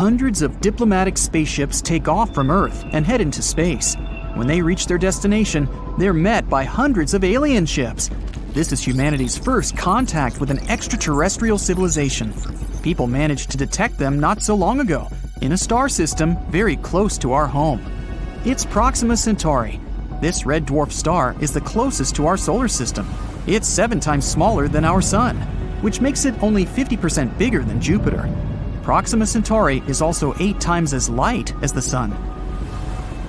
Hundreds of diplomatic spaceships take off from Earth and head into space. When they reach their destination, they're met by hundreds of alien ships. This is humanity's first contact with an extraterrestrial civilization. People managed to detect them not so long ago, in a star system very close to our home. It's Proxima Centauri. This red dwarf star is the closest to our solar system. It's 7 times smaller than our Sun, which makes it only 50% bigger than Jupiter. Proxima Centauri is also 8 times as light as the Sun.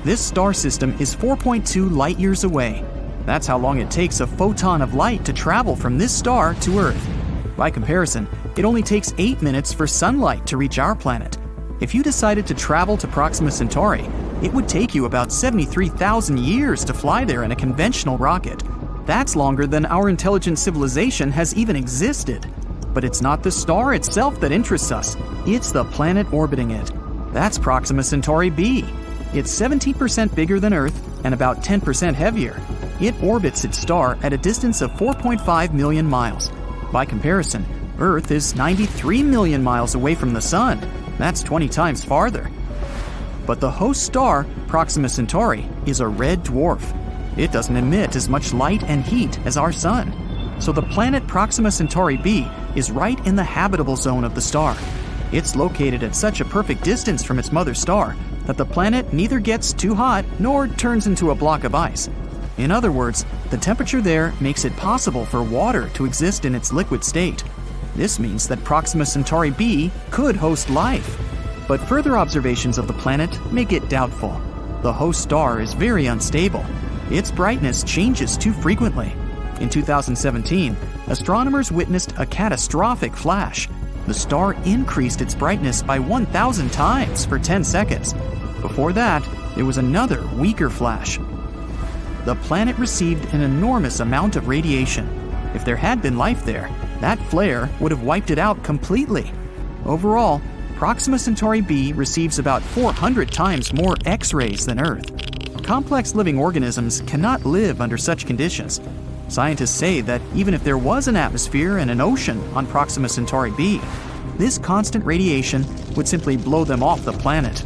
This star system is 4.2 light-years away. That's how long it takes a photon of light to travel from this star to Earth. By comparison, it only takes 8 minutes for sunlight to reach our planet. If you decided to travel to Proxima Centauri, it would take you about 73,000 years to fly there in a conventional rocket. That's longer than our intelligent civilization has even existed. But it's not the star itself that interests us. It's the planet orbiting it. That's Proxima Centauri B. It's 17% bigger than Earth and about 10% heavier. It orbits its star at a distance of 4.5 million miles. By comparison, Earth is 93 million miles away from the Sun. That's 20 times farther. But the host star, Proxima Centauri, is a red dwarf. It doesn't emit as much light and heat as our Sun. So the planet Proxima Centauri B is right in the habitable zone of the star. It's located at such a perfect distance from its mother star that the planet neither gets too hot nor turns into a block of ice. In other words, the temperature there makes it possible for water to exist in its liquid state. This means that Proxima Centauri B could host life. But further observations of the planet make it doubtful. The host star is very unstable. Its brightness changes too frequently. In 2017, astronomers witnessed a catastrophic flash. The star increased its brightness by 1,000 times for 10 seconds. Before that, there was another weaker flash. The planet received an enormous amount of radiation. If there had been life there, that flare would have wiped it out completely. Overall, Proxima Centauri B receives about 400 times more X-rays than Earth. Complex living organisms cannot live under such conditions. Scientists say that even if there was an atmosphere and an ocean on Proxima Centauri B, this constant radiation would simply blow them off the planet.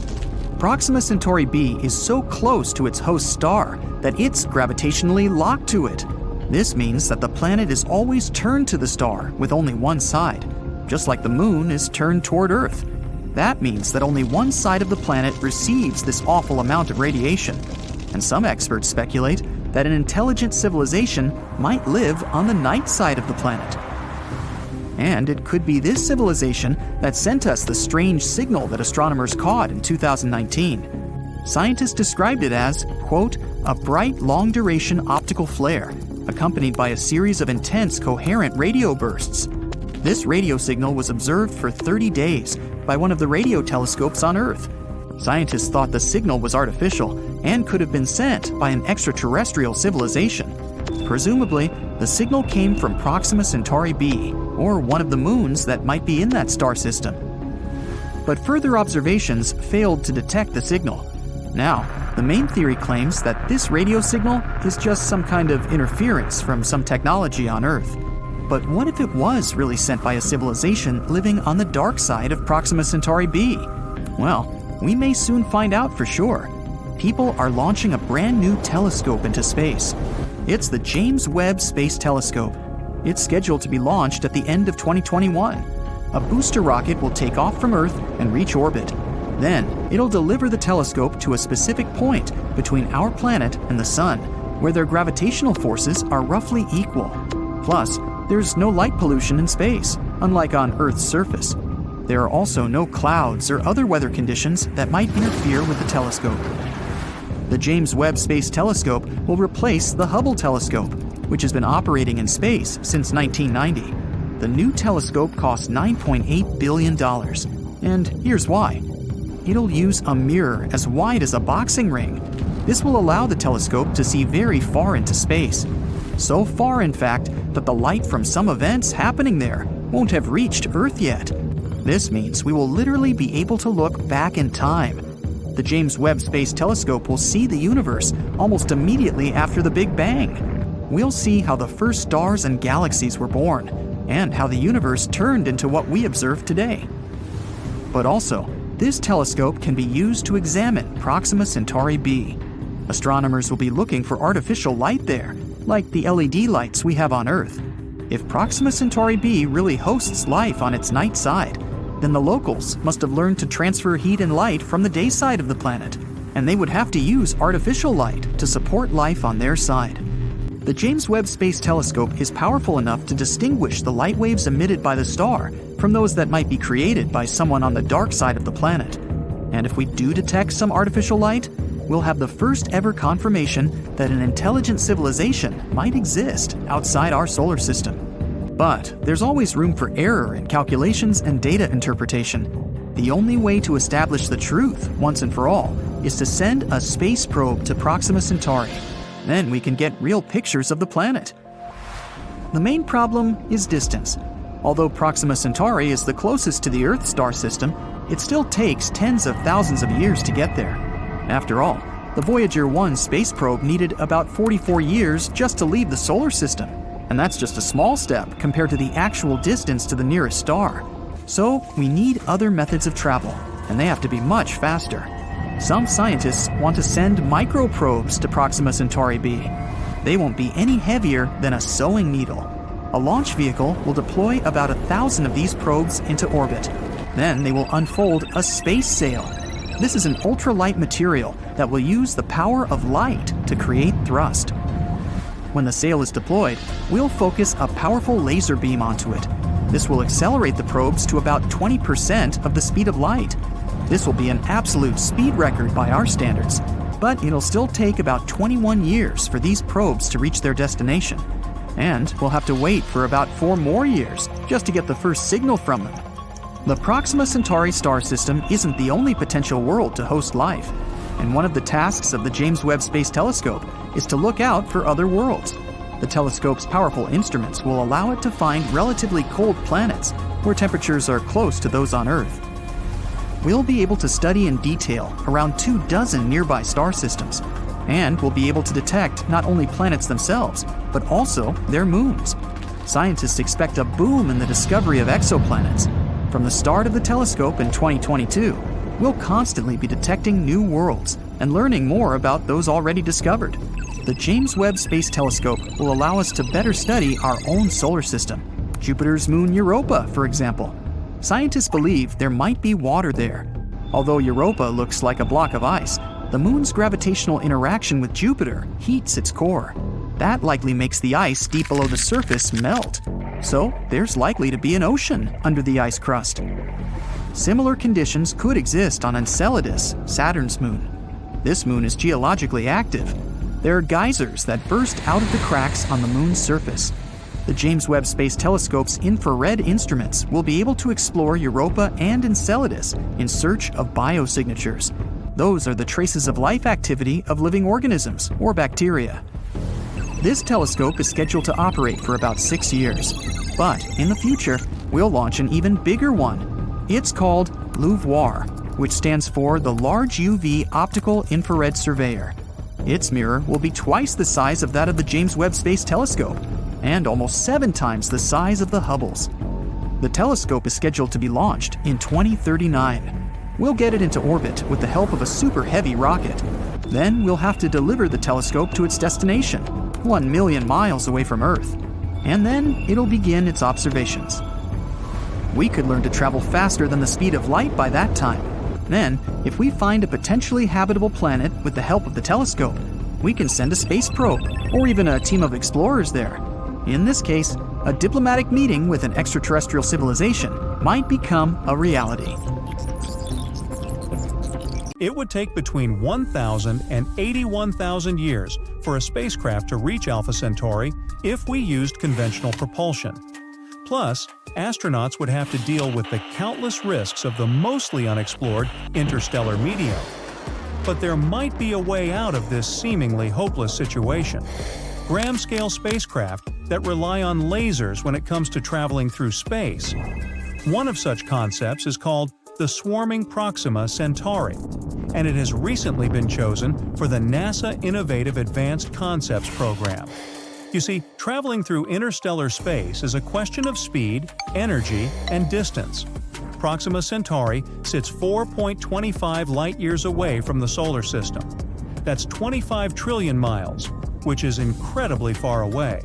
Proxima Centauri B is so close to its host star that it's gravitationally locked to it. This means that the planet is always turned to the star with only one side, just like the moon is turned toward Earth. That means that only one side of the planet receives this awful amount of radiation, and some experts speculate that an intelligent civilization might live on the night side of the planet. And it could be this civilization that sent us the strange signal that astronomers caught in 2019. Scientists described it as, quote, a bright long-duration optical flare, accompanied by a series of intense coherent radio bursts. This radio signal was observed for 30 days by one of the radio telescopes on Earth. Scientists thought the signal was artificial and could have been sent by an extraterrestrial civilization. Presumably, the signal came from Proxima Centauri B, or one of the moons that might be in that star system. But further observations failed to detect the signal. Now, the main theory claims that this radio signal is just some kind of interference from some technology on Earth. But what if it was really sent by a civilization living on the dark side of Proxima Centauri B? Well, we may soon find out for sure. People are launching a brand new telescope into space. It's the James Webb Space Telescope. It's scheduled to be launched at the end of 2021. A booster rocket will take off from Earth and reach orbit. Then, it'll deliver the telescope to a specific point between our planet and the Sun, where their gravitational forces are roughly equal. Plus, there's no light pollution in space, unlike on Earth's surface. There are also no clouds or other weather conditions that might interfere with the telescope. The James Webb Space Telescope will replace the Hubble telescope, which has been operating in space since 1990. The new telescope costs $9.8 billion. And here's why. It'll use a mirror as wide as a boxing ring. This will allow the telescope to see very far into space. So far, in fact, that the light from some events happening there won't have reached Earth yet. This means we will literally be able to look back in time. The James Webb Space Telescope will see the universe almost immediately after the Big Bang. We'll see how the first stars and galaxies were born, and how the universe turned into what we observe today. But also, This telescope can be used to examine Proxima Centauri B. Astronomers will be looking for artificial light there, like the LED lights we have on Earth. If Proxima Centauri B really hosts life on its night side, then the locals must have learned to transfer heat and light from the day side of the planet, and they would have to use artificial light to support life on their side. The James Webb Space Telescope is powerful enough to distinguish the light waves emitted by the star from those that might be created by someone on the dark side of the planet. And if we do detect some artificial light, we'll have the first ever confirmation that an intelligent civilization might exist outside our solar system. But there's always room for error in calculations and data interpretation. The only way to establish the truth once and for all is to send a space probe to Proxima Centauri. Then we can get real pictures of the planet. The main problem is distance. Although Proxima Centauri is the closest to the Earth star system, it still takes tens of thousands of years to get there. After all, the Voyager 1 space probe needed about 44 years just to leave the solar system, and that's just a small step compared to the actual distance to the nearest star. So we need other methods of travel, and they have to be much faster. Some scientists want to send microprobes to Proxima Centauri B. They won't be any heavier than a sewing needle. A launch vehicle will deploy about 1,000 of these probes into orbit. Then they will unfold a space sail. This is an ultralight material that will use the power of light to create thrust. When the sail is deployed, we'll focus a powerful laser beam onto it. This will accelerate the probes to about 20% of the speed of light. This will be an absolute speed record by our standards, but it'll still take about 21 years for these probes to reach their destination. And we'll have to wait for about 4 more years just to get the first signal from them. The Proxima Centauri star system isn't the only potential world to host life, and one of the tasks of the James Webb Space Telescope is to look out for other worlds. The telescope's powerful instruments will allow it to find relatively cold planets where temperatures are close to those on Earth. We'll be able to study in detail around 24 nearby star systems, and we'll be able to detect not only planets themselves, but also their moons. Scientists expect a boom in the discovery of exoplanets. From the start of the telescope in 2022, we'll constantly be detecting new worlds and learning more about those already discovered. The James Webb Space Telescope will allow us to better study our own solar system, Jupiter's moon Europa, for example. Scientists believe there might be water there. Although Europa looks like a block of ice, the moon's gravitational interaction with Jupiter heats its core. That likely makes the ice deep below the surface melt. So there's likely to be an ocean under the ice crust. Similar conditions could exist on Enceladus, Saturn's moon. This moon is geologically active. There are geysers that burst out of the cracks on the moon's surface. The James Webb Space Telescope's infrared instruments will be able to explore Europa and Enceladus in search of biosignatures. Those are the traces of life activity of living organisms or bacteria. This telescope is scheduled to operate for about 6 years, but in the future, we'll launch an even bigger one. It's called LUVOIR, which stands for the Large UV Optical Infrared Surveyor. Its mirror will be twice the size of that of the James Webb Space Telescope, and almost 7 times the size of the Hubble's. The telescope is scheduled to be launched in 2039. We'll get it into orbit with the help of a super heavy rocket. Then we'll have to deliver the telescope to its destination, 1 million miles away from Earth. And then it'll begin its observations. We could learn to travel faster than the speed of light by that time. Then, if we find a potentially habitable planet with the help of the telescope, we can send a space probe, or even a team of explorers there. In this case, a diplomatic meeting with an extraterrestrial civilization might become a reality. It would take between 1,000 and 81,000 years for a spacecraft to reach Alpha Centauri if we used conventional propulsion. Plus, astronauts would have to deal with the countless risks of the mostly unexplored interstellar medium. But there might be a way out of this seemingly hopeless situation. Gram-scale spacecraft that rely on lasers when it comes to traveling through space. One of such concepts is called the swarming Proxima Centauri, and it has recently been chosen for the NASA Innovative Advanced Concepts program. You see, traveling through interstellar space is a question of speed, energy, and distance. Proxima Centauri sits 4.25 light-years away from the Solar System. That's 25 trillion miles, which is incredibly far away.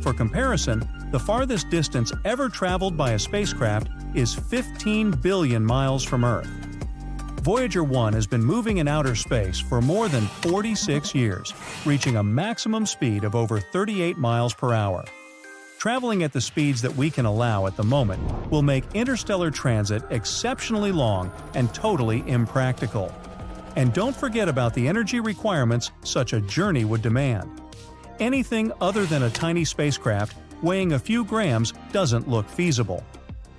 For comparison, the farthest distance ever traveled by a spacecraft is 15 billion miles from Earth. Voyager 1 has been moving in outer space for more than 46 years, reaching a maximum speed of over 38 miles per hour. Traveling at the speeds that we can allow at the moment will make interstellar transit exceptionally long and totally impractical. And don't forget about the energy requirements such a journey would demand. Anything other than a tiny spacecraft weighing a few grams doesn't look feasible.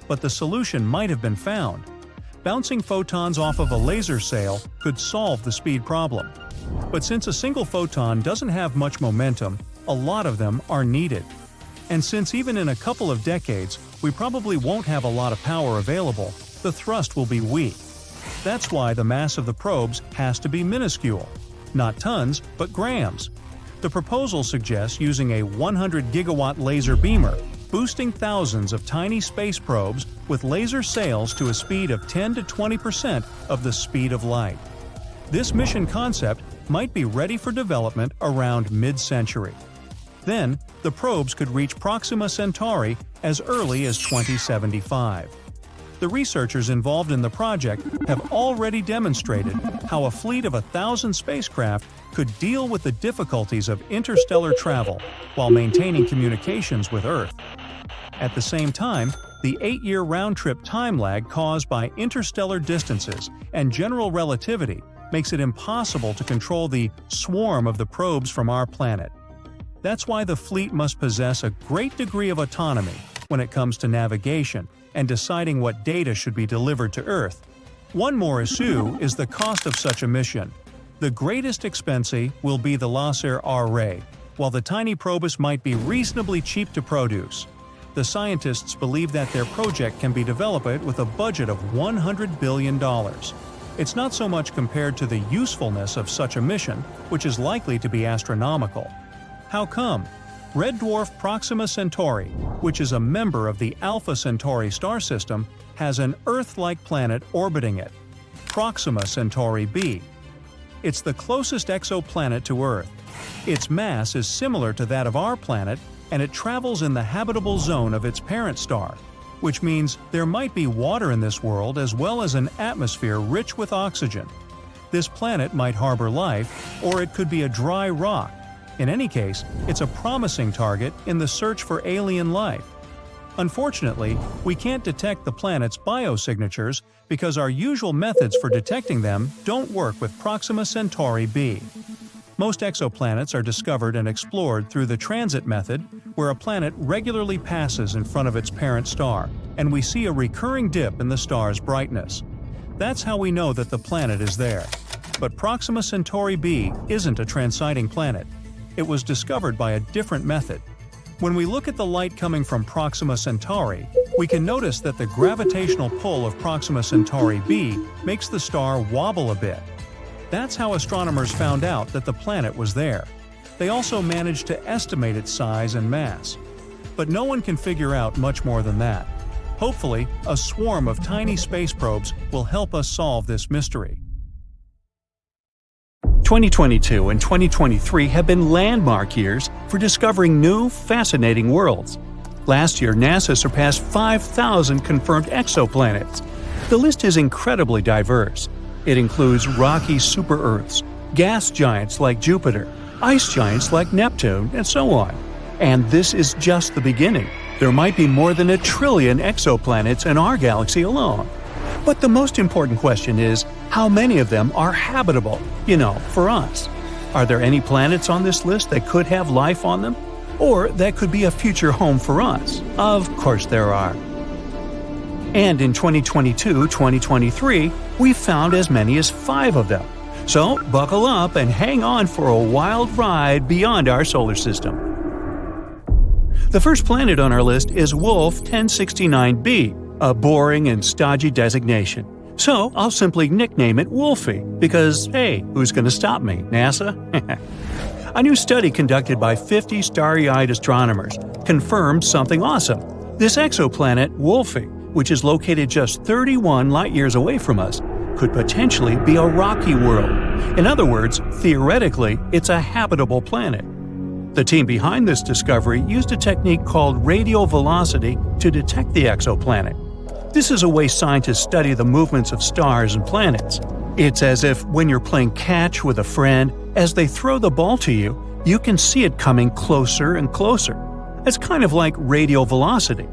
But the solution might have been found. Bouncing photons off of a laser sail could solve the speed problem. But since a single photon doesn't have much momentum, a lot of them are needed. And since even in a couple of decades we probably won't have a lot of power available, the thrust will be weak. That's why the mass of the probes has to be minuscule. Not tons, but grams. The proposal suggests using a 100-gigawatt laser beamer, boosting thousands of tiny space probes with laser sails to a speed of 10 to 20% of the speed of light. This mission concept might be ready for development around mid-century. Then, the probes could reach Proxima Centauri as early as 2075. The researchers involved in the project have already demonstrated how a fleet of 1,000 spacecraft could deal with the difficulties of interstellar travel while maintaining communications with Earth. At the same time, the 8-year round-trip time lag caused by interstellar distances and general relativity makes it impossible to control the swarm of the probes from our planet. That's why the fleet must possess a great degree of autonomy when it comes to navigation and deciding what data should be delivered to Earth. One more issue is the cost of such a mission. The greatest expense will be the laser array, while the tiny probes might be reasonably cheap to produce. The scientists believe that their project can be developed with a budget of $100 billion. It's not so much compared to the usefulness of such a mission, which is likely to be astronomical. How come? Red dwarf Proxima Centauri, which is a member of the Alpha Centauri star system, has an Earth-like planet orbiting it, Proxima Centauri B. It's the closest exoplanet to Earth. Its mass is similar to that of our planet, and it travels in the habitable zone of its parent star, which means there might be water in this world as well as an atmosphere rich with oxygen. This planet might harbor life, or it could be a dry rock. In any case, it's a promising target in the search for alien life. Unfortunately, we can't detect the planet's biosignatures because our usual methods for detecting them don't work with Proxima Centauri B. Most exoplanets are discovered and explored through the transit method, where a planet regularly passes in front of its parent star, and we see a recurring dip in the star's brightness. That's how we know that the planet is there. But Proxima Centauri B isn't a transiting planet. It was discovered by a different method. When we look at the light coming from Proxima Centauri, we can notice that the gravitational pull of Proxima Centauri B makes the star wobble a bit. That's how astronomers found out that the planet was there. They also managed to estimate its size and mass. But no one can figure out much more than that. Hopefully, a swarm of tiny space probes will help us solve this mystery. 2022 and 2023 have been landmark years for discovering new, fascinating worlds. Last year, NASA surpassed 5,000 confirmed exoplanets. The list is incredibly diverse. It includes rocky super-Earths, gas giants like Jupiter, ice giants like Neptune, and so on. And this is just the beginning. There might be more than 1 trillion exoplanets in our galaxy alone. But the most important question is, how many of them are habitable, for us? Are there any planets on this list that could have life on them? Or that could be a future home for us? Of course there are. And in 2022-2023, we found as many as 5 of them. So buckle up and hang on for a wild ride beyond our solar system. The first planet on our list is Wolf 1069b, a boring and stodgy designation. So I'll simply nickname it Wolfie, because hey, who's going to stop me, NASA? A new study conducted by 50 starry-eyed astronomers confirmed something awesome. This exoplanet, Wolfie, which is located just 31 light-years away from us, could potentially be a rocky world. In other words, theoretically, it's a habitable planet. The team behind this discovery used a technique called radial velocity to detect the exoplanet. This is a way scientists study the movements of stars and planets. It's as if when you're playing catch with a friend, as they throw the ball to you, you can see it coming closer and closer. It's kind of like radial velocity.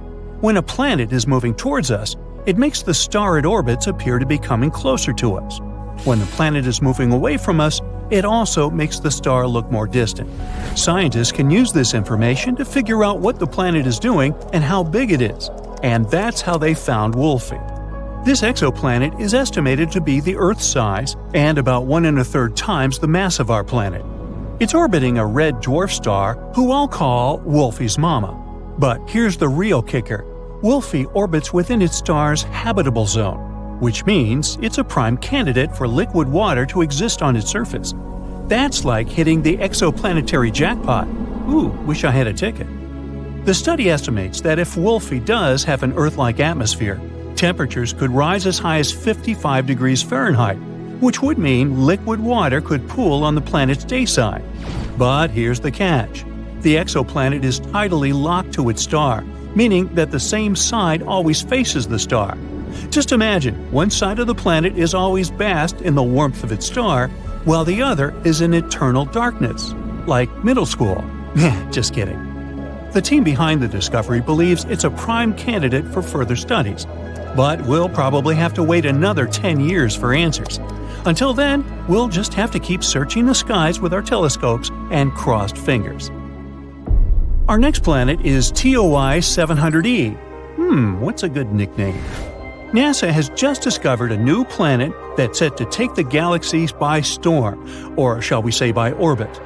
When a planet is moving towards us, it makes the star it orbits appear to be coming closer to us. When the planet is moving away from us, it also makes the star look more distant. Scientists can use this information to figure out what the planet is doing and how big it is. And that's how they found Wolfie. This exoplanet is estimated to be the Earth's size and about 1 1/3 times the mass of our planet. It's orbiting a red dwarf star who I'll call Wolfie's mama. But here's the real kicker. Wolfie orbits within its star's habitable zone, which means it's a prime candidate for liquid water to exist on its surface. That's like hitting the exoplanetary jackpot. Ooh, wish I had a ticket. The study estimates that if Wolfie does have an Earth-like atmosphere, temperatures could rise as high as 55 degrees Fahrenheit, which would mean liquid water could pool on the planet's day side. But here's the catch. The exoplanet is tidally locked to its star, meaning that the same side always faces the star. Just imagine, one side of the planet is always basked in the warmth of its star, while the other is in eternal darkness. Like middle school. Just kidding. The team behind the discovery believes it's a prime candidate for further studies, but we'll probably have to wait another 10 years for answers. Until then, we'll just have to keep searching the skies with our telescopes and crossed fingers. Our next planet is TOI 700e. What's a good nickname? NASA has just discovered a new planet that's set to take the galaxies by storm, or shall we say by orbit.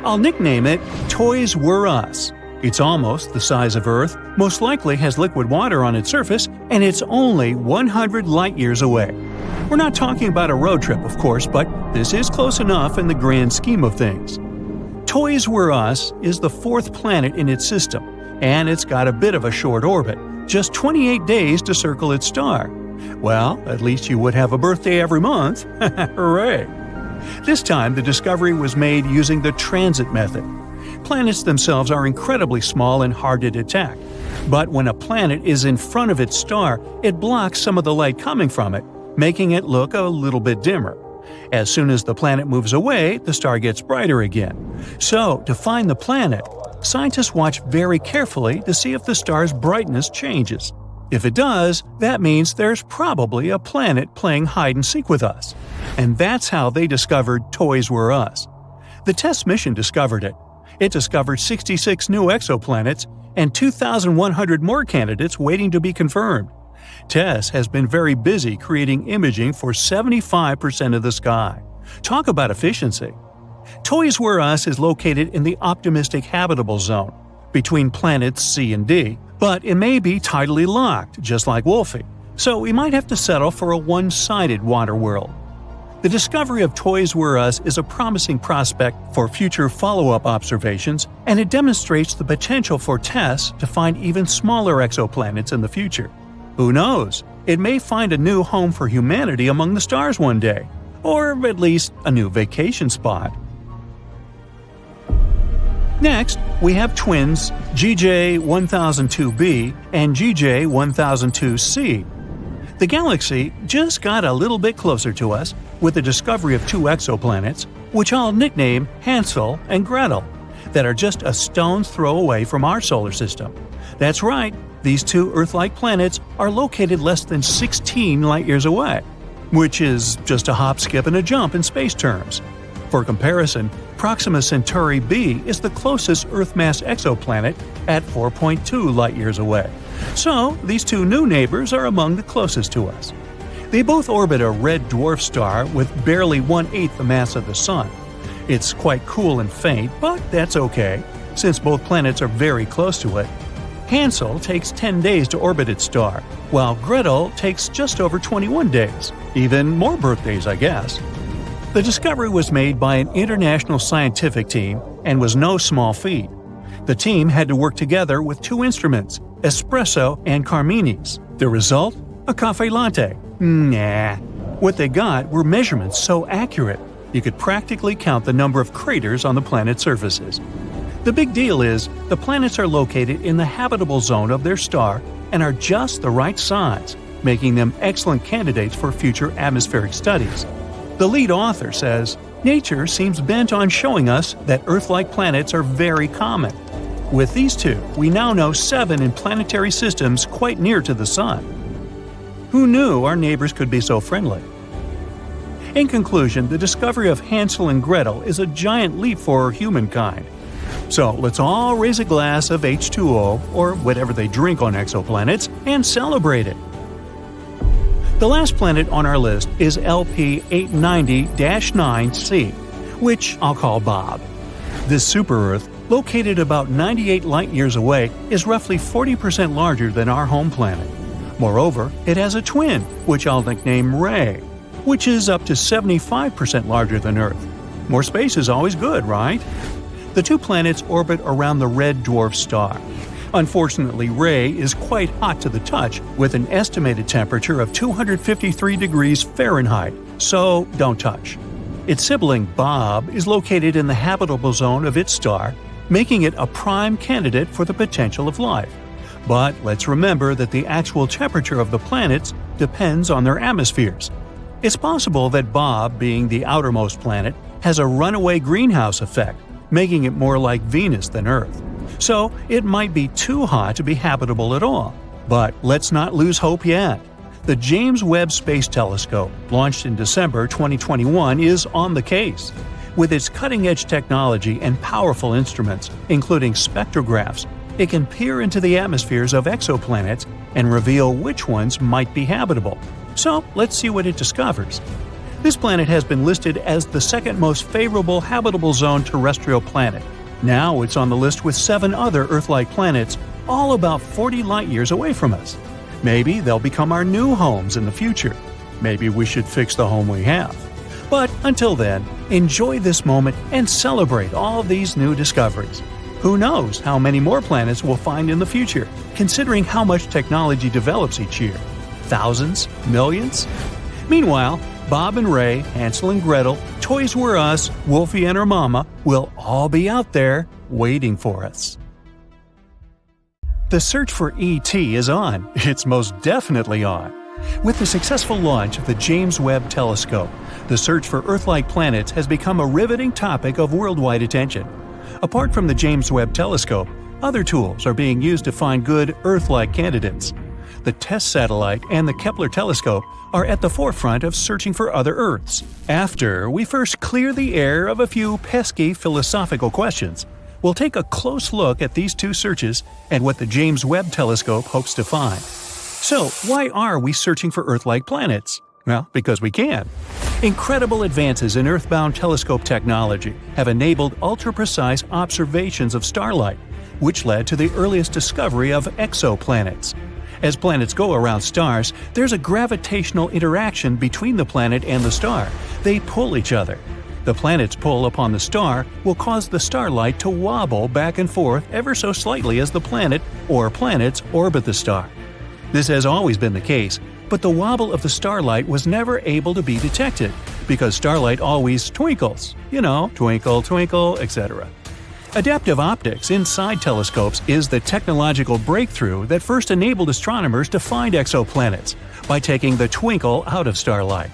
I'll nickname it Toys Were Us. It's almost the size of Earth, most likely has liquid water on its surface, and it's only 100 light-years away. We're not talking about a road trip, of course, but this is close enough in the grand scheme of things. Toys Were Us is the 4th planet in its system, and it's got a bit of a short orbit, just 28 days to circle its star. Well, at least you would have a birthday every month. Hooray! This time, the discovery was made using the transit method. Planets themselves are incredibly small and hard to detect, but when a planet is in front of its star, it blocks some of the light coming from it, making it look a little bit dimmer. As soon as the planet moves away, the star gets brighter again. So, to find the planet, scientists watch very carefully to see if the star's brightness changes. If it does, that means there's probably a planet playing hide-and-seek with us. And that's how they discovered Toys Were Us. The TESS mission discovered it. It discovered 66 new exoplanets and 2,100 more candidates waiting to be confirmed. TESS has been very busy creating imaging for 75% of the sky. Talk about efficiency. Toys Were Us is located in the optimistic habitable zone, between planets C and D, but it may be tidally locked, just like Wolfie, so we might have to settle for a one-sided water world. The discovery of Toys Were Us is a promising prospect for future follow-up observations, and it demonstrates the potential for TESS to find even smaller exoplanets in the future. Who knows? It may find a new home for humanity among the stars one day, or at least a new vacation spot. Next, we have twins GJ1002b and GJ1002c. The galaxy just got a little bit closer to us with the discovery of 2 exoplanets, which I'll nickname Hansel and Gretel, that are just a stone's throw away from our solar system. That's right, these 2 Earth-like planets are located less than 16 light-years away, which is just a hop, skip, and a jump in space terms. For comparison, Proxima Centauri B is the closest Earth-mass exoplanet at 4.2 light-years away. So, these 2 new neighbors are among the closest to us. They both orbit a red dwarf star with barely 1/8 the mass of the Sun. It's quite cool and faint, but that's okay, since both planets are very close to it. Hansel takes 10 days to orbit its star, while Gretel takes just over 21 days. Even more birthdays, I guess. The discovery was made by an international scientific team and was no small feat. The team had to work together with 2 instruments, Espresso and Carmines. The result? A cafe latte. Nah. What they got were measurements so accurate, you could practically count the number of craters on the planet's surfaces. The big deal is, the planets are located in the habitable zone of their star and are just the right size, making them excellent candidates for future atmospheric studies. The lead author says, "Nature seems bent on showing us that Earth-like planets are very common. With these two, we now know 7 in planetary systems quite near to the Sun." Who knew our neighbors could be so friendly? In conclusion, the discovery of Hansel and Gretel is a giant leap for humankind. So let's all raise a glass of H2O, or whatever they drink on exoplanets, and celebrate it. The last planet on our list is LP 890-9c, which I'll call Bob. This super-Earth, located about 98 light-years away, is roughly 40% larger than our home planet. Moreover, it has a twin, which I'll nickname Ray, which is up to 75% larger than Earth. More space is always good, right? The two planets orbit around the red dwarf star. Unfortunately, Ray is quite hot to the touch, with an estimated temperature of 253 degrees Fahrenheit, so don't touch. Its sibling Bob is located in the habitable zone of its star, making it a prime candidate for the potential of life. But let's remember that the actual temperature of the planets depends on their atmospheres. It's possible that Bob, being the outermost planet, has a runaway greenhouse effect, making it more like Venus than Earth. So it might be too hot to be habitable at all. But let's not lose hope yet. The James Webb Space Telescope, launched in December 2021, is on the case. With its cutting-edge technology and powerful instruments, including spectrographs, it can peer into the atmospheres of exoplanets and reveal which ones might be habitable. So let's see what it discovers. This planet has been listed as the second most favorable habitable zone terrestrial planet. Now it's on the list with 7 other Earth-like planets, all about 40 light-years away from us. Maybe they'll become our new homes in the future. Maybe we should fix the home we have. But until then, enjoy this moment and celebrate all these new discoveries. Who knows how many more planets we'll find in the future, considering how much technology develops each year? Thousands? Millions? Meanwhile, Bob and Ray, Hansel and Gretel, Toys Were Us, Wolfie and her mama will all be out there waiting for us. The search for E.T. is on. It's most definitely on. With the successful launch of the James Webb Telescope, the search for Earth-like planets has become a riveting topic of worldwide attention. Apart from the James Webb Telescope, other tools are being used to find good Earth-like candidates. The TESS satellite and the Kepler telescope are at the forefront of searching for other Earths. After we first clear the air of a few pesky philosophical questions, we'll take a close look at these two searches and what the James Webb Telescope hopes to find. So, why are we searching for Earth-like planets? Well, because we can. Incredible advances in Earthbound telescope technology have enabled ultra-precise observations of starlight, which led to the earliest discovery of exoplanets. As planets go around stars, there's a gravitational interaction between the planet and the star. They pull each other. The planet's pull upon the star will cause the starlight to wobble back and forth ever so slightly as the planet or planets orbit the star. This has always been the case, but the wobble of the starlight was never able to be detected, because starlight always twinkles. You know, twinkle, twinkle, etc. Adaptive optics inside telescopes is the technological breakthrough that first enabled astronomers to find exoplanets by taking the twinkle out of starlight.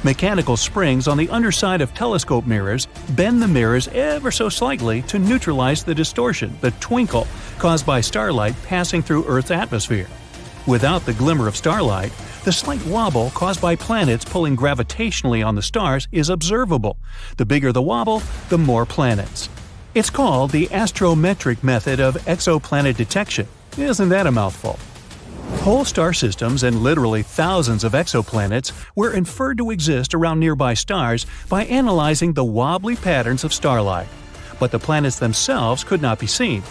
Mechanical springs on the underside of telescope mirrors bend the mirrors ever so slightly to neutralize the distortion, the twinkle, caused by starlight passing through Earth's atmosphere. Without the glimmer of starlight, the slight wobble caused by planets pulling gravitationally on the stars is observable. The bigger the wobble, the more planets. It's called the astrometric method of exoplanet detection. Isn't that a mouthful? Whole star systems and literally thousands of exoplanets were inferred to exist around nearby stars by analyzing the wobbly patterns of starlight. But the planets themselves could not be seen.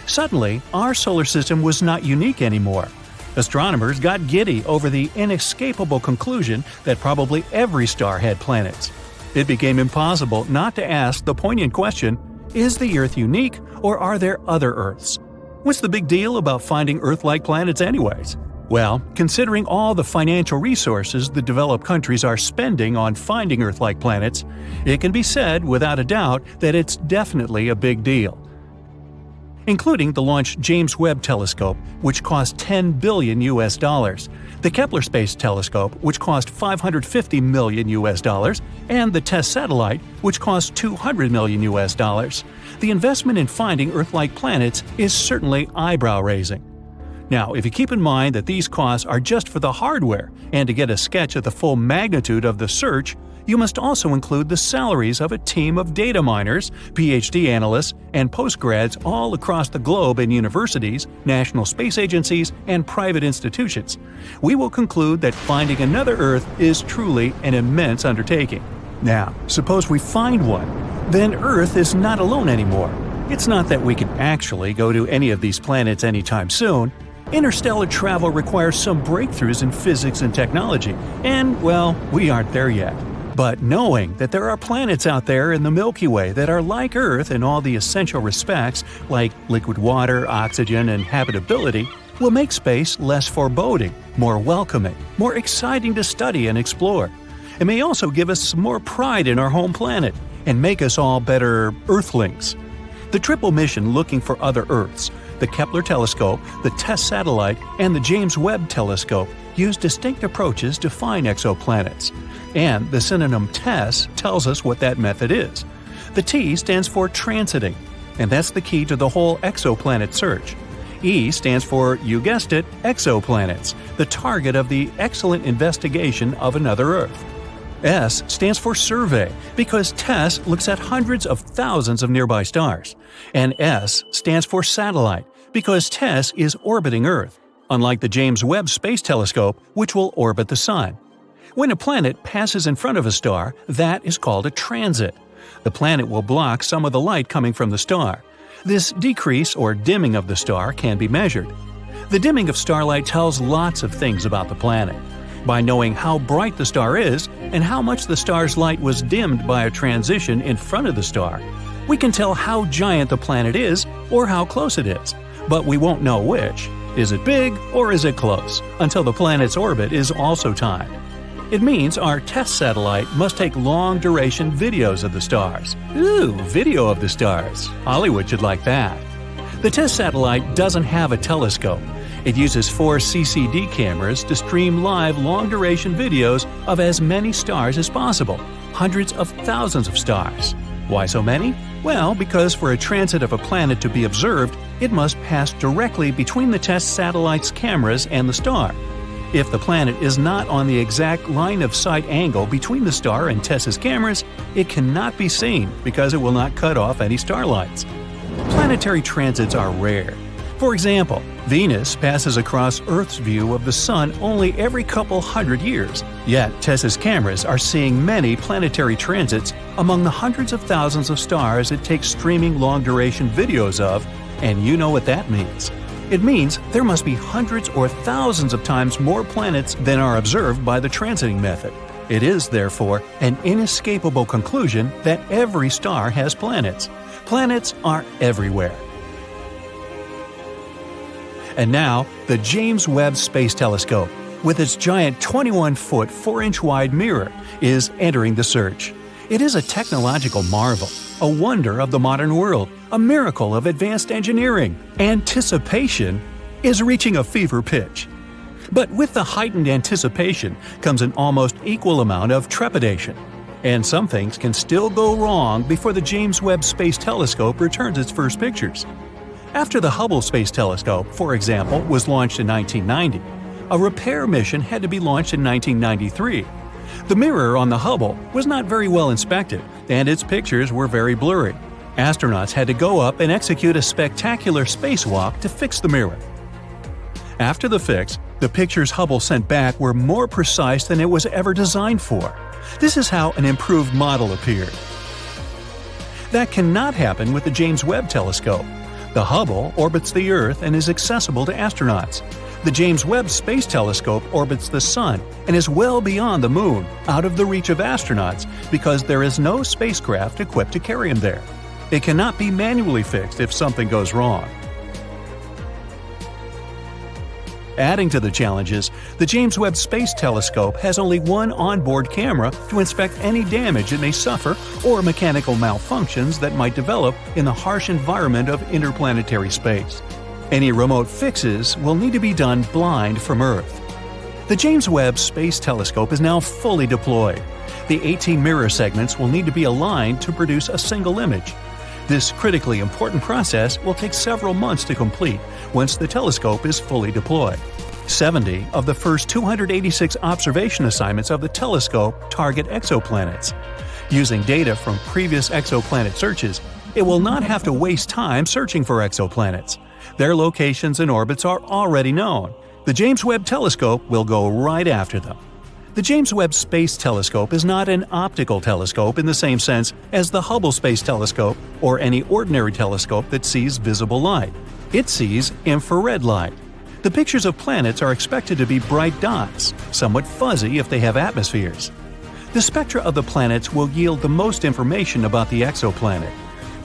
Suddenly, our solar system was not unique anymore. Astronomers got giddy over the inescapable conclusion that probably every star had planets. It became impossible not to ask the poignant question, is the Earth unique, or are there other Earths? What's the big deal about finding Earth-like planets anyways? Well, considering all the financial resources the developed countries are spending on finding Earth-like planets, it can be said without a doubt that it's definitely a big deal. Including the launched James Webb Telescope, which cost $10 billion, the Kepler Space Telescope, which cost $550 million, and the TESS satellite, which cost $200 million. The investment in finding Earth-like planets is certainly eyebrow-raising. Now, if you keep in mind that these costs are just for the hardware, and to get a sketch of the full magnitude of the search, you must also include the salaries of a team of data miners, PhD analysts, and postgrads all across the globe in universities, national space agencies, and private institutions. We will conclude that finding another Earth is truly an immense undertaking. Now, suppose we find one. Then Earth is not alone anymore. It's not that we can actually go to any of these planets anytime soon. Interstellar travel requires some breakthroughs in physics and technology, and, well, we aren't there yet. But knowing that there are planets out there in the Milky Way that are like Earth in all the essential respects, like liquid water, oxygen, and habitability, will make space less foreboding, more welcoming, more exciting to study and explore. It may also give us more pride in our home planet and make us all better Earthlings. The triple mission looking for other Earths, the Kepler telescope, the TESS satellite, and the James Webb telescope use distinct approaches to find exoplanets. And the synonym TESS tells us what that method is. The T stands for transiting, and that's the key to the whole exoplanet search. E stands for, you guessed it, exoplanets, the target of the excellent investigation of another Earth. S stands for survey, because TESS looks at hundreds of thousands of nearby stars. And S stands for satellite, because TESS is orbiting Earth, unlike the James Webb Space Telescope, which will orbit the Sun. When a planet passes in front of a star, that is called a transit. The planet will block some of the light coming from the star. This decrease or dimming of the star can be measured. The dimming of starlight tells lots of things about the planet. By knowing how bright the star is and how much the star's light was dimmed by a transition in front of the star, we can tell how giant the planet is or how close it is, but we won't know which. Is it big or is it close? Until the planet's orbit is also timed. It means our TESS satellite must take long-duration videos of the stars. Ooh, video of the stars. Hollywood should like that. The TESS satellite doesn't have a telescope. It uses 4 CCD cameras to stream live long-duration videos of as many stars as possible, hundreds of thousands of stars. Why so many? Well, because for a transit of a planet to be observed, it must pass directly between the TESS satellite's cameras and the star. If the planet is not on the exact line-of-sight angle between the star and TESS's cameras, it cannot be seen because it will not cut off any starlights. Planetary transits are rare. For example, Venus passes across Earth's view of the Sun only every couple hundred years, yet TESS's cameras are seeing many planetary transits among the hundreds of thousands of stars it takes streaming long-duration videos of, and you know what that means. It means there must be hundreds or thousands of times more planets than are observed by the transiting method. It is, therefore, an inescapable conclusion that every star has planets. Planets are everywhere. And now, the James Webb Space Telescope, with its giant 21-foot, 4-inch wide mirror, is entering the search. It is a technological marvel, a wonder of the modern world, a miracle of advanced engineering. Anticipation is reaching a fever pitch. But with the heightened anticipation comes an almost equal amount of trepidation. And some things can still go wrong before the James Webb Space Telescope returns its first pictures. After the Hubble Space Telescope, for example, was launched in 1990, a repair mission had to be launched in 1993. The mirror on the Hubble was not very well inspected, and its pictures were very blurry. Astronauts had to go up and execute a spectacular spacewalk to fix the mirror. After the fix, the pictures Hubble sent back were more precise than it was ever designed for. This is how an improved model appeared. That cannot happen with the James Webb Telescope. The Hubble orbits the Earth and is accessible to astronauts. The James Webb Space Telescope orbits the Sun and is well beyond the Moon, out of the reach of astronauts, because there is no spacecraft equipped to carry them there. It cannot be manually fixed if something goes wrong. Adding to the challenges, the James Webb Space Telescope has only one onboard camera to inspect any damage it may suffer or mechanical malfunctions that might develop in the harsh environment of interplanetary space. Any remote fixes will need to be done blind from Earth. The James Webb Space Telescope is now fully deployed. The 18 mirror segments will need to be aligned to produce a single image. This critically important process will take several months to complete once the telescope is fully deployed. 70 of the first 286 observation assignments of the telescope target exoplanets. Using data from previous exoplanet searches, it will not have to waste time searching for exoplanets. Their locations and orbits are already known. The James Webb Telescope will go right after them. The James Webb Space Telescope is not an optical telescope in the same sense as the Hubble Space Telescope or any ordinary telescope that sees visible light. It sees infrared light. The pictures of planets are expected to be bright dots, somewhat fuzzy if they have atmospheres. The spectra of the planets will yield the most information about the exoplanet.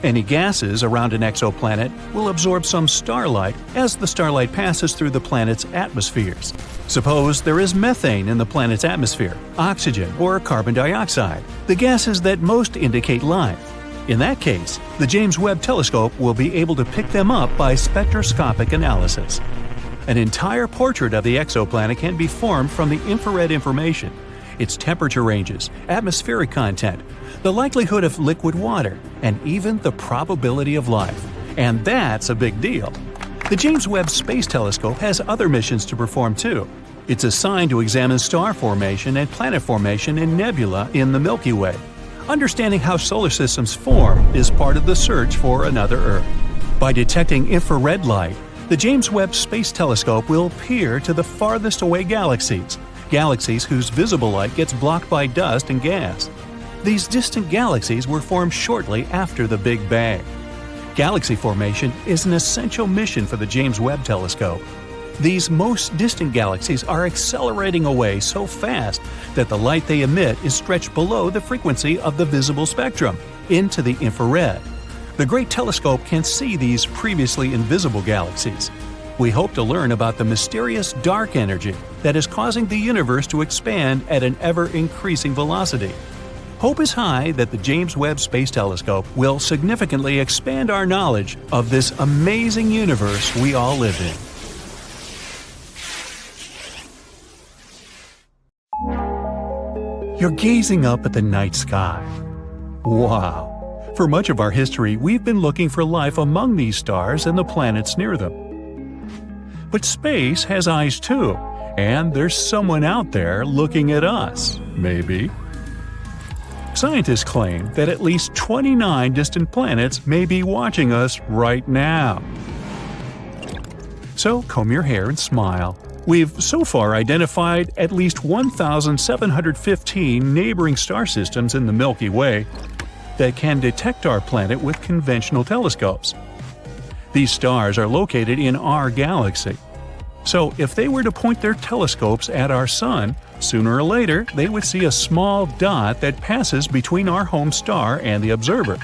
Any gases around an exoplanet will absorb some starlight as the starlight passes through the planet's atmospheres. Suppose there is methane in the planet's atmosphere, oxygen, or carbon dioxide, the gases that most indicate life. In that case, the James Webb Telescope will be able to pick them up by spectroscopic analysis. An entire portrait of the exoplanet can be formed from the infrared information, its temperature ranges, atmospheric content, the likelihood of liquid water, and even the probability of life. And that's a big deal. The James Webb Space Telescope has other missions to perform too. It's assigned to examine star formation and planet formation in nebula in the Milky Way. Understanding how solar systems form is part of the search for another Earth. By detecting infrared light, the James Webb Space Telescope will peer to the farthest away galaxies whose visible light gets blocked by dust and gas. These distant galaxies were formed shortly after the Big Bang. Galaxy formation is an essential mission for the James Webb Telescope. These most distant galaxies are accelerating away so fast that the light they emit is stretched below the frequency of the visible spectrum, into the infrared. The Great Telescope can see these previously invisible galaxies. We hope to learn about the mysterious dark energy that is causing the universe to expand at an ever-increasing velocity. Hope is high that the James Webb Space Telescope will significantly expand our knowledge of this amazing universe we all live in. You're gazing up at the night sky. Wow! For much of our history, we've been looking for life among these stars and the planets near them. But space has eyes too, and there's someone out there looking at us, maybe. Scientists claim that at least 29 distant planets may be watching us right now. So comb your hair and smile. We've so far identified at least 1,715 neighboring star systems in the Milky Way that can detect our planet with conventional telescopes. These stars are located in our galaxy. So if they were to point their telescopes at our Sun, sooner or later they would see a small dot that passes between our home star and the observer.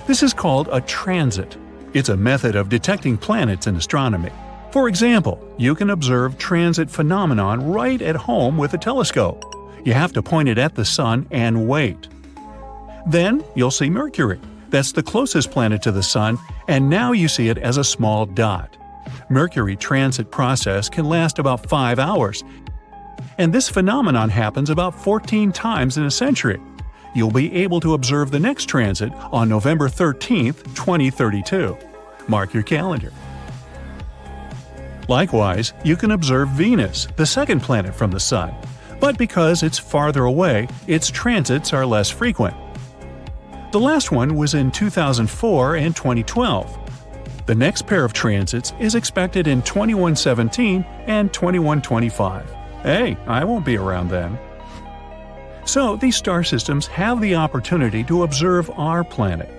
This is called a transit. It's a method of detecting planets in astronomy. For example, you can observe transit phenomenon right at home with a telescope. You have to point it at the Sun and wait. Then you'll see Mercury. That's the closest planet to the Sun, and now you see it as a small dot. Mercury transit process can last about 5 hours, and this phenomenon happens about 14 times in a century. You'll be able to observe the next transit on November 13, 2032. Mark your calendar. Likewise, you can observe Venus, the second planet from the Sun, but because it's farther away, its transits are less frequent. The last one was in 2004 and 2012. The next pair of transits is expected in 2117 and 2125. Hey, I won't be around then. So these star systems have the opportunity to observe our planet.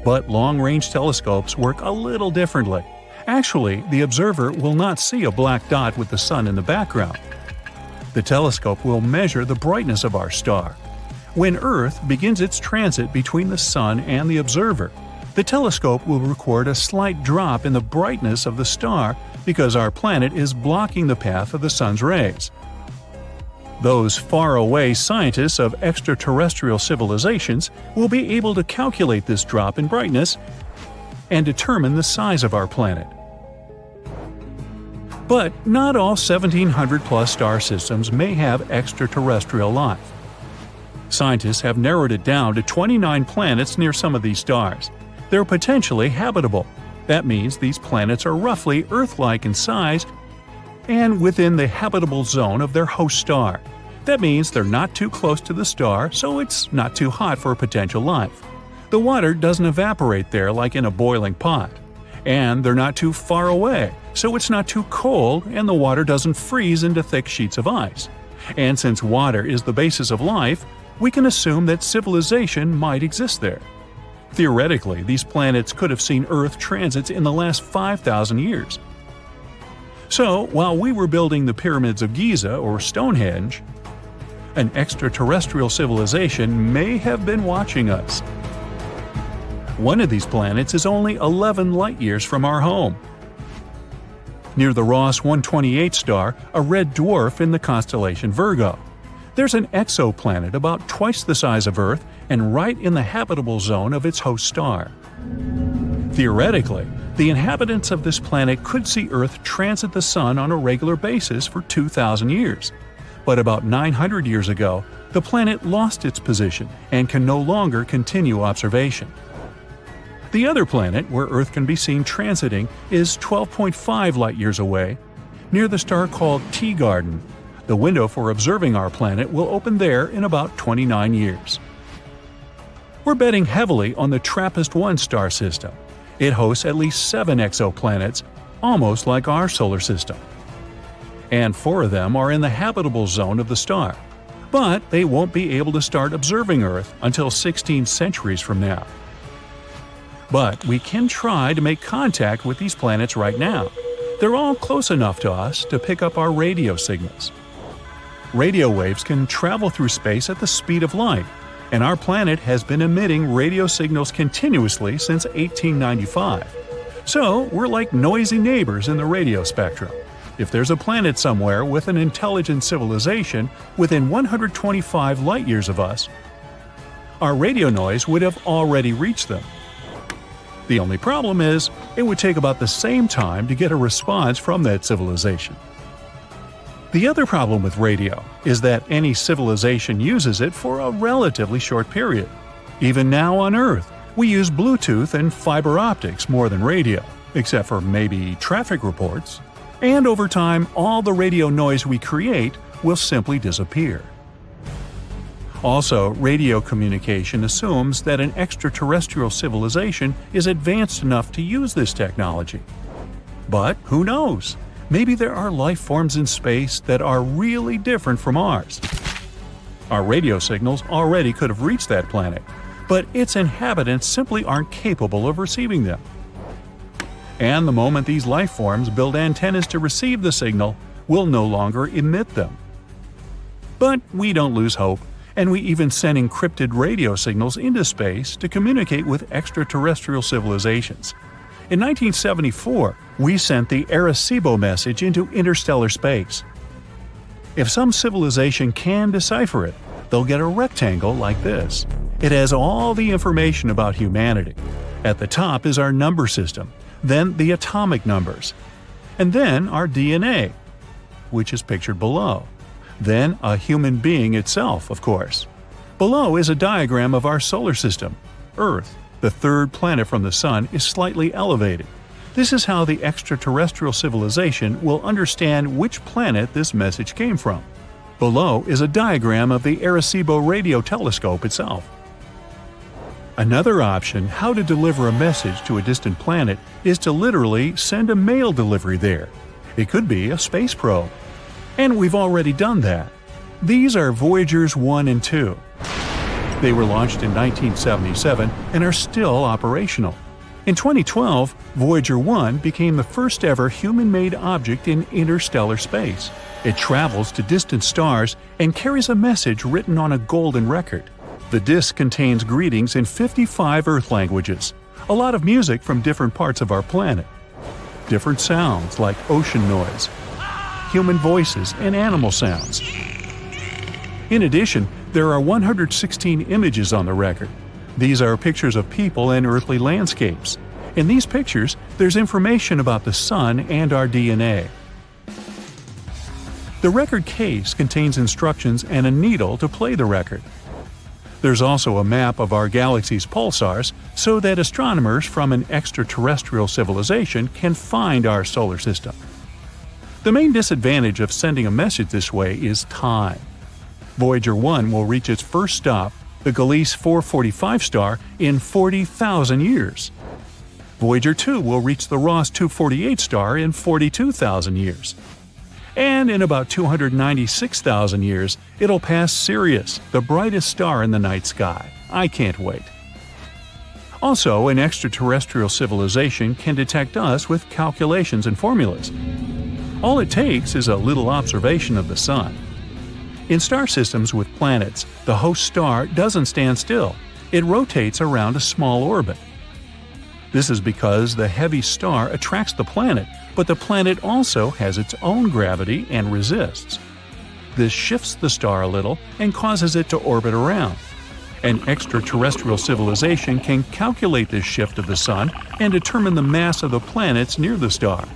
But long-range telescopes work a little differently. Actually, the observer will not see a black dot with the Sun in the background. The telescope will measure the brightness of our star. When Earth begins its transit between the Sun and the observer, the telescope will record a slight drop in the brightness of the star because our planet is blocking the path of the sun's rays. Those faraway scientists of extraterrestrial civilizations will be able to calculate this drop in brightness and determine the size of our planet. But not all 1,700-plus star systems may have extraterrestrial life. Scientists have narrowed it down to 29 planets near some of these stars. They're potentially habitable. That means these planets are roughly Earth-like in size and within the habitable zone of their host star. That means they're not too close to the star, so it's not too hot for potential life. The water doesn't evaporate there like in a boiling pot. And they're not too far away, so it's not too cold and the water doesn't freeze into thick sheets of ice. And since water is the basis of life, we can assume that civilization might exist there. Theoretically, these planets could have seen Earth transits in the last 5,000 years. So, while we were building the pyramids of Giza or Stonehenge, an extraterrestrial civilization may have been watching us. One of these planets is only 11 light-years from our home. Near the Ross 128 star, a red dwarf in the constellation Virgo, there's an exoplanet about twice the size of Earth and right in the habitable zone of its host star. Theoretically, the inhabitants of this planet could see Earth transit the Sun on a regular basis for 2,000 years. But about 900 years ago, the planet lost its position and can no longer continue observation. The other planet where Earth can be seen transiting is 12.5 light-years away, near the star called Teegarden. The window for observing our planet will open there in about 29 years. We're betting heavily on the TRAPPIST-1 star system. It hosts at least 7 exoplanets, almost like our solar system. And 4 of them are in the habitable zone of the star. But they won't be able to start observing Earth until 16 centuries from now. But we can try to make contact with these planets right now. They're all close enough to us to pick up our radio signals. Radio waves can travel through space at the speed of light, and our planet has been emitting radio signals continuously since 1895. So we're like noisy neighbors in the radio spectrum. If there's a planet somewhere with an intelligent civilization within 125 light-years of us, our radio noise would have already reached them. The only problem is, it would take about the same time to get a response from that civilization. The other problem with radio is that any civilization uses it for a relatively short period. Even now on Earth, we use Bluetooth and fiber optics more than radio, except for maybe traffic reports. And over time, all the radio noise we create will simply disappear. Also, radio communication assumes that an extraterrestrial civilization is advanced enough to use this technology. But who knows? Maybe there are life forms in space that are really different from ours. Our radio signals already could have reached that planet, but its inhabitants simply aren't capable of receiving them. And the moment these life forms build antennas to receive the signal, we'll no longer emit them. But we don't lose hope, and we even send encrypted radio signals into space to communicate with extraterrestrial civilizations. In 1974, we sent the Arecibo message into interstellar space. If some civilization can decipher it, they'll get a rectangle like this. It has all the information about humanity. At the top is our number system, then the atomic numbers, and then our DNA, which is pictured below. Then a human being itself, of course. Below is a diagram of our solar system. Earth, the third planet from the Sun, is slightly elevated. This is how the extraterrestrial civilization will understand which planet this message came from. Below is a diagram of the Arecibo radio telescope itself. Another option how to deliver a message to a distant planet is to literally send a mail delivery there. It could be a space probe. And we've already done that. These are Voyagers 1 and 2. They were launched in 1977 and are still operational. In 2012, Voyager 1 became the first ever human-made object in interstellar space. It travels to distant stars and carries a message written on a golden record. The disk contains greetings in 55 Earth languages, a lot of music from different parts of our planet. different sounds like ocean noise, human voices, and animal sounds. In addition, there are 116 images on the record. These are pictures of people and earthly landscapes. In these pictures, there's information about the Sun and our DNA. The record case contains instructions and a needle to play the record. There's also a map of our galaxy's pulsars so that astronomers from an extraterrestrial civilization can find our solar system. The main disadvantage of sending a message this way is time. Voyager 1 will reach its first stop, the Gliese 445 star, in 40,000 years. Voyager 2 will reach the Ross 248 star in 42,000 years. And in about 296,000 years, it'll pass Sirius, the brightest star in the night sky. I can't wait. Also, an extraterrestrial civilization can detect us with calculations and formulas. All it takes is a little observation of the Sun. In star systems with planets, the host star doesn't stand still. It rotates around a small orbit. This is because the heavy star attracts the planet, but the planet also has its own gravity and resists. This shifts the star a little and causes it to orbit around. An extraterrestrial civilization can calculate this shift of the Sun and determine the mass of the planets near the star.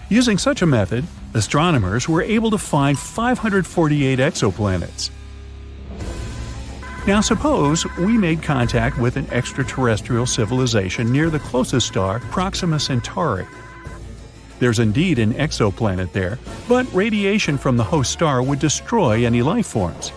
Using such a method, astronomers were able to find 548 exoplanets. Now suppose we made contact with an extraterrestrial civilization near the closest star, Proxima Centauri. There's indeed an exoplanet there, but radiation from the host star would destroy any life forms.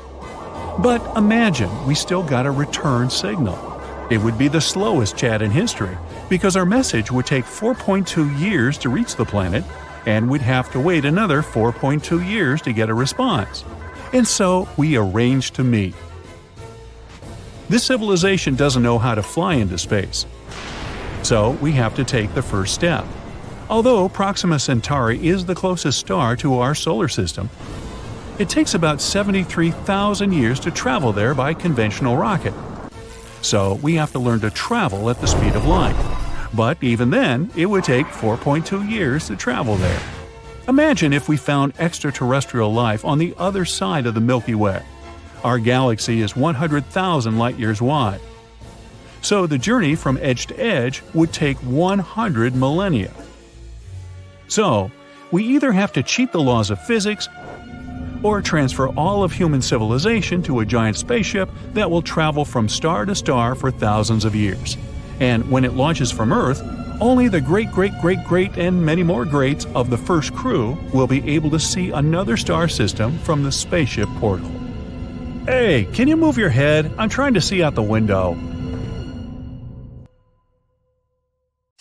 But imagine we still got a return signal. It would be the slowest chat in history, because our message would take 4.2 years to reach the planet, and we'd have to wait another 4.2 years to get a response. And so we arranged to meet. This civilization doesn't know how to fly into space. So we have to take the first step. Although Proxima Centauri is the closest star to our solar system, it takes about 73,000 years to travel there by conventional rocket. So we have to learn to travel at the speed of light. But even then, it would take 4.2 years to travel there. Imagine if we found extraterrestrial life on the other side of the Milky Way. Our galaxy is 100,000 light-years wide. So the journey from edge to edge would take 100 millennia. So, we either have to cheat the laws of physics or transfer all of human civilization to a giant spaceship that will travel from star to star for thousands of years. And when it launches from Earth, only the great and many more greats of the first crew will be able to see another star system from the spaceship portal. Hey, can you move your head? I'm trying to see out the window.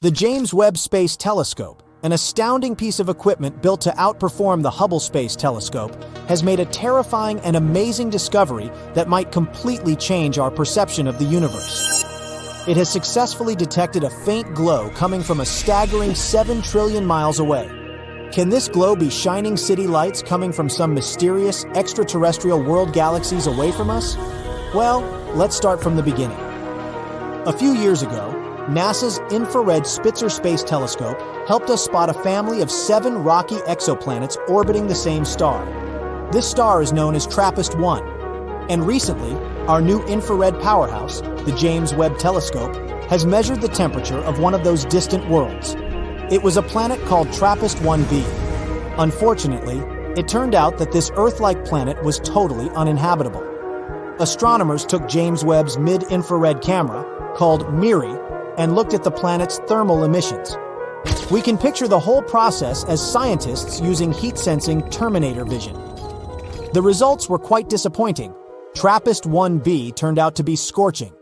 The James Webb Space Telescope, an astounding piece of equipment built to outperform the Hubble Space Telescope, has made a terrifying and amazing discovery that might completely change our perception of the universe. It has successfully detected a faint glow coming from a staggering 7 trillion miles away. Can this glow be shining city lights coming from some mysterious extraterrestrial world galaxies away from us? Well, let's start from the beginning. A few years ago, NASA's Infrared Spitzer Space Telescope helped us spot a family of 7 rocky exoplanets orbiting the same star. This star is known as TRAPPIST-1, and recently, our new infrared powerhouse, the James Webb Telescope, has measured the temperature of one of those distant worlds. It was a planet called TRAPPIST-1 B. Unfortunately, it turned out that this Earth-like planet was totally uninhabitable. Astronomers took James Webb's mid-infrared camera, called MIRI, and looked at the planet's thermal emissions. We can picture the whole process as scientists using heat-sensing Terminator vision. The results were quite disappointing. TRAPPIST-1 B turned out to be scorching.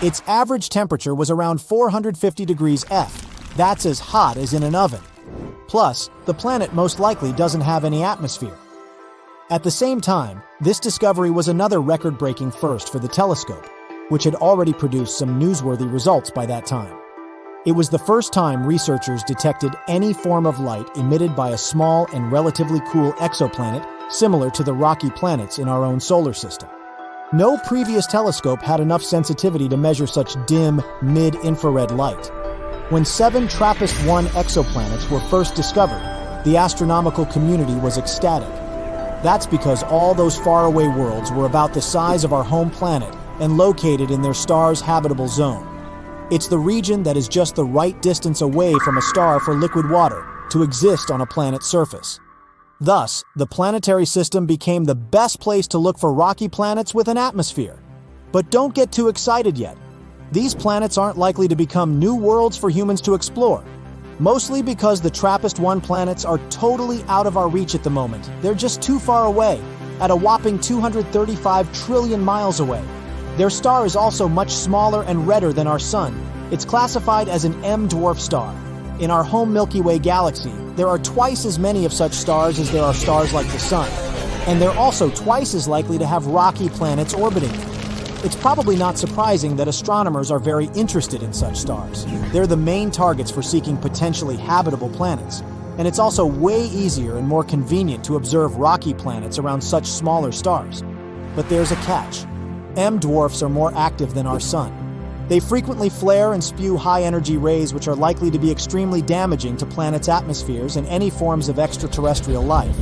Its average temperature was around 450 degrees F. That's as hot as in an oven. Plus, the planet most likely doesn't have any atmosphere. At the same time, this discovery was another record-breaking first for the telescope, which had already produced some newsworthy results by that time. It was the first time researchers detected any form of light emitted by a small and relatively cool exoplanet similar to the rocky planets in our own solar system. No previous telescope had enough sensitivity to measure such dim, mid-infrared light. When 7 TRAPPIST-1 exoplanets were first discovered, the astronomical community was ecstatic. That's because all those faraway worlds were about the size of our home planet and located in their star's habitable zone. It's the region that is just the right distance away from a star for liquid water to exist on a planet's surface. Thus, the planetary system became the best place to look for rocky planets with an atmosphere. But don't get too excited yet. These planets aren't likely to become new worlds for humans to explore, mostly because the TRAPPIST-1 planets are totally out of our reach at the moment. They're just too far away, at a whopping 235 trillion miles away. Their star is also much smaller and redder than our Sun. It's classified as an M-dwarf star. In our home Milky Way galaxy, there are twice as many of such stars as there are stars like the Sun, and they're also twice as likely to have rocky planets orbiting them. It's probably not surprising that astronomers are very interested in such stars. They're the main targets for seeking potentially habitable planets, and it's also way easier and more convenient to observe rocky planets around such smaller stars. But there's a catch. M-dwarfs are more active than our Sun. They frequently flare and spew high-energy rays which are likely to be extremely damaging to planets' atmospheres and any forms of extraterrestrial life.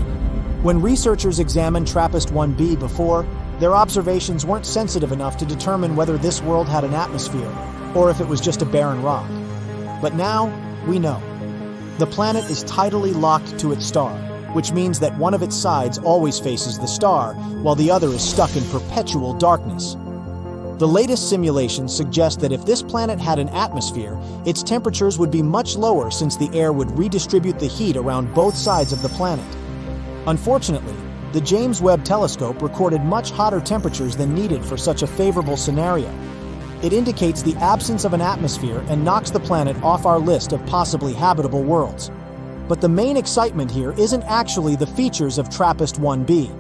When researchers examined TRAPPIST-1 B before, their observations weren't sensitive enough to determine whether this world had an atmosphere, or if it was just a barren rock. But now, we know. The planet is tidally locked to its star, which means that one of its sides always faces the star, while the other is stuck in perpetual darkness. The latest simulations suggest that if this planet had an atmosphere, its temperatures would be much lower since the air would redistribute the heat around both sides of the planet. Unfortunately, the James Webb Telescope recorded much hotter temperatures than needed for such a favorable scenario. It indicates the absence of an atmosphere and knocks the planet off our list of possibly habitable worlds. But the main excitement here isn't actually the features of TRAPPIST-1 B.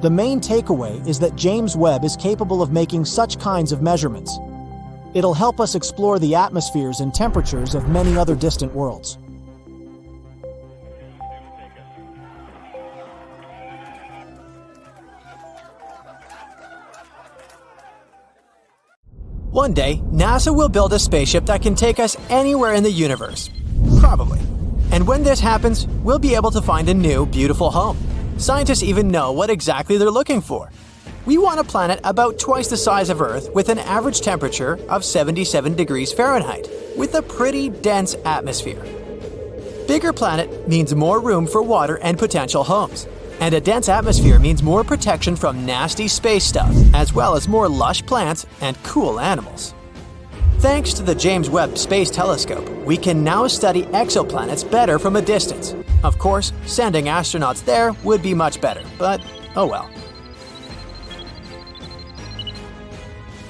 The main takeaway is that James Webb is capable of making such kinds of measurements. It'll help us explore the atmospheres and temperatures of many other distant worlds. One day, NASA will build a spaceship that can take us anywhere in the universe. Probably. And when this happens, we'll be able to find a new, beautiful home. Scientists even know what exactly they're looking for. We want a planet about twice the size of Earth with an average temperature of 77 degrees Fahrenheit, with a pretty dense atmosphere. Bigger planet means more room for water and potential homes. And a dense atmosphere means more protection from nasty space stuff, as well as more lush plants and cool animals. Thanks to the James Webb Space Telescope, we can now study exoplanets better from a distance. Of course, sending astronauts there would be much better, but oh well.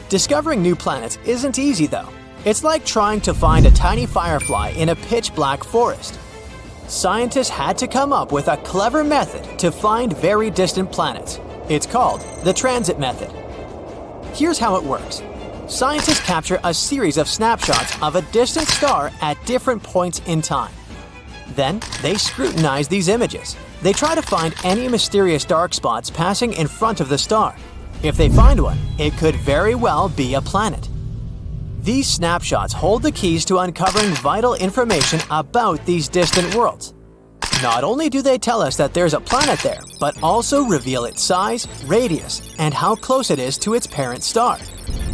Discovering new planets isn't easy though. It's like trying to find a tiny firefly in a pitch-black forest. Scientists had to come up with a clever method to find very distant planets. It's called the transit method. Here's how it works. Scientists capture a series of snapshots of a distant star at different points in time. Then, they scrutinize these images. They try to find any mysterious dark spots passing in front of the star. If they find one, it could very well be a planet. These snapshots hold the keys to uncovering vital information about these distant worlds. Not only do they tell us that there's a planet there, but also reveal its size, radius, and how close it is to its parent star.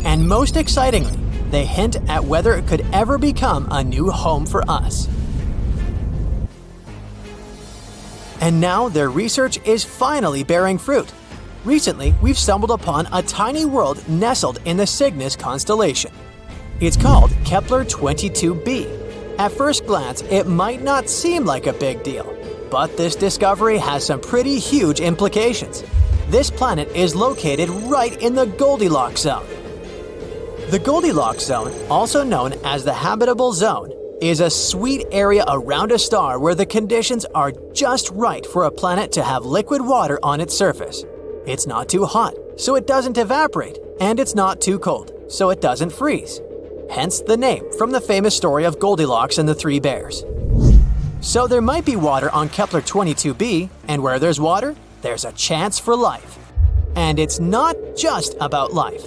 And most excitingly, they hint at whether it could ever become a new home for us. And now their research is finally bearing fruit. Recently, we've stumbled upon a tiny world nestled in the Cygnus constellation. It's called Kepler-22 b. At first glance, it might not seem like a big deal, but this discovery has some pretty huge implications. This planet is located right in the Goldilocks zone. The Goldilocks zone, also known as the habitable zone, is a sweet area around a star where the conditions are just right for a planet to have liquid water on its surface. It's not too hot, so it doesn't evaporate, and it's not too cold, so it doesn't freeze. Hence the name from the famous story of Goldilocks and the Three Bears. So there might be water on Kepler-22 b, and where there's water, there's a chance for life. And it's not just about life.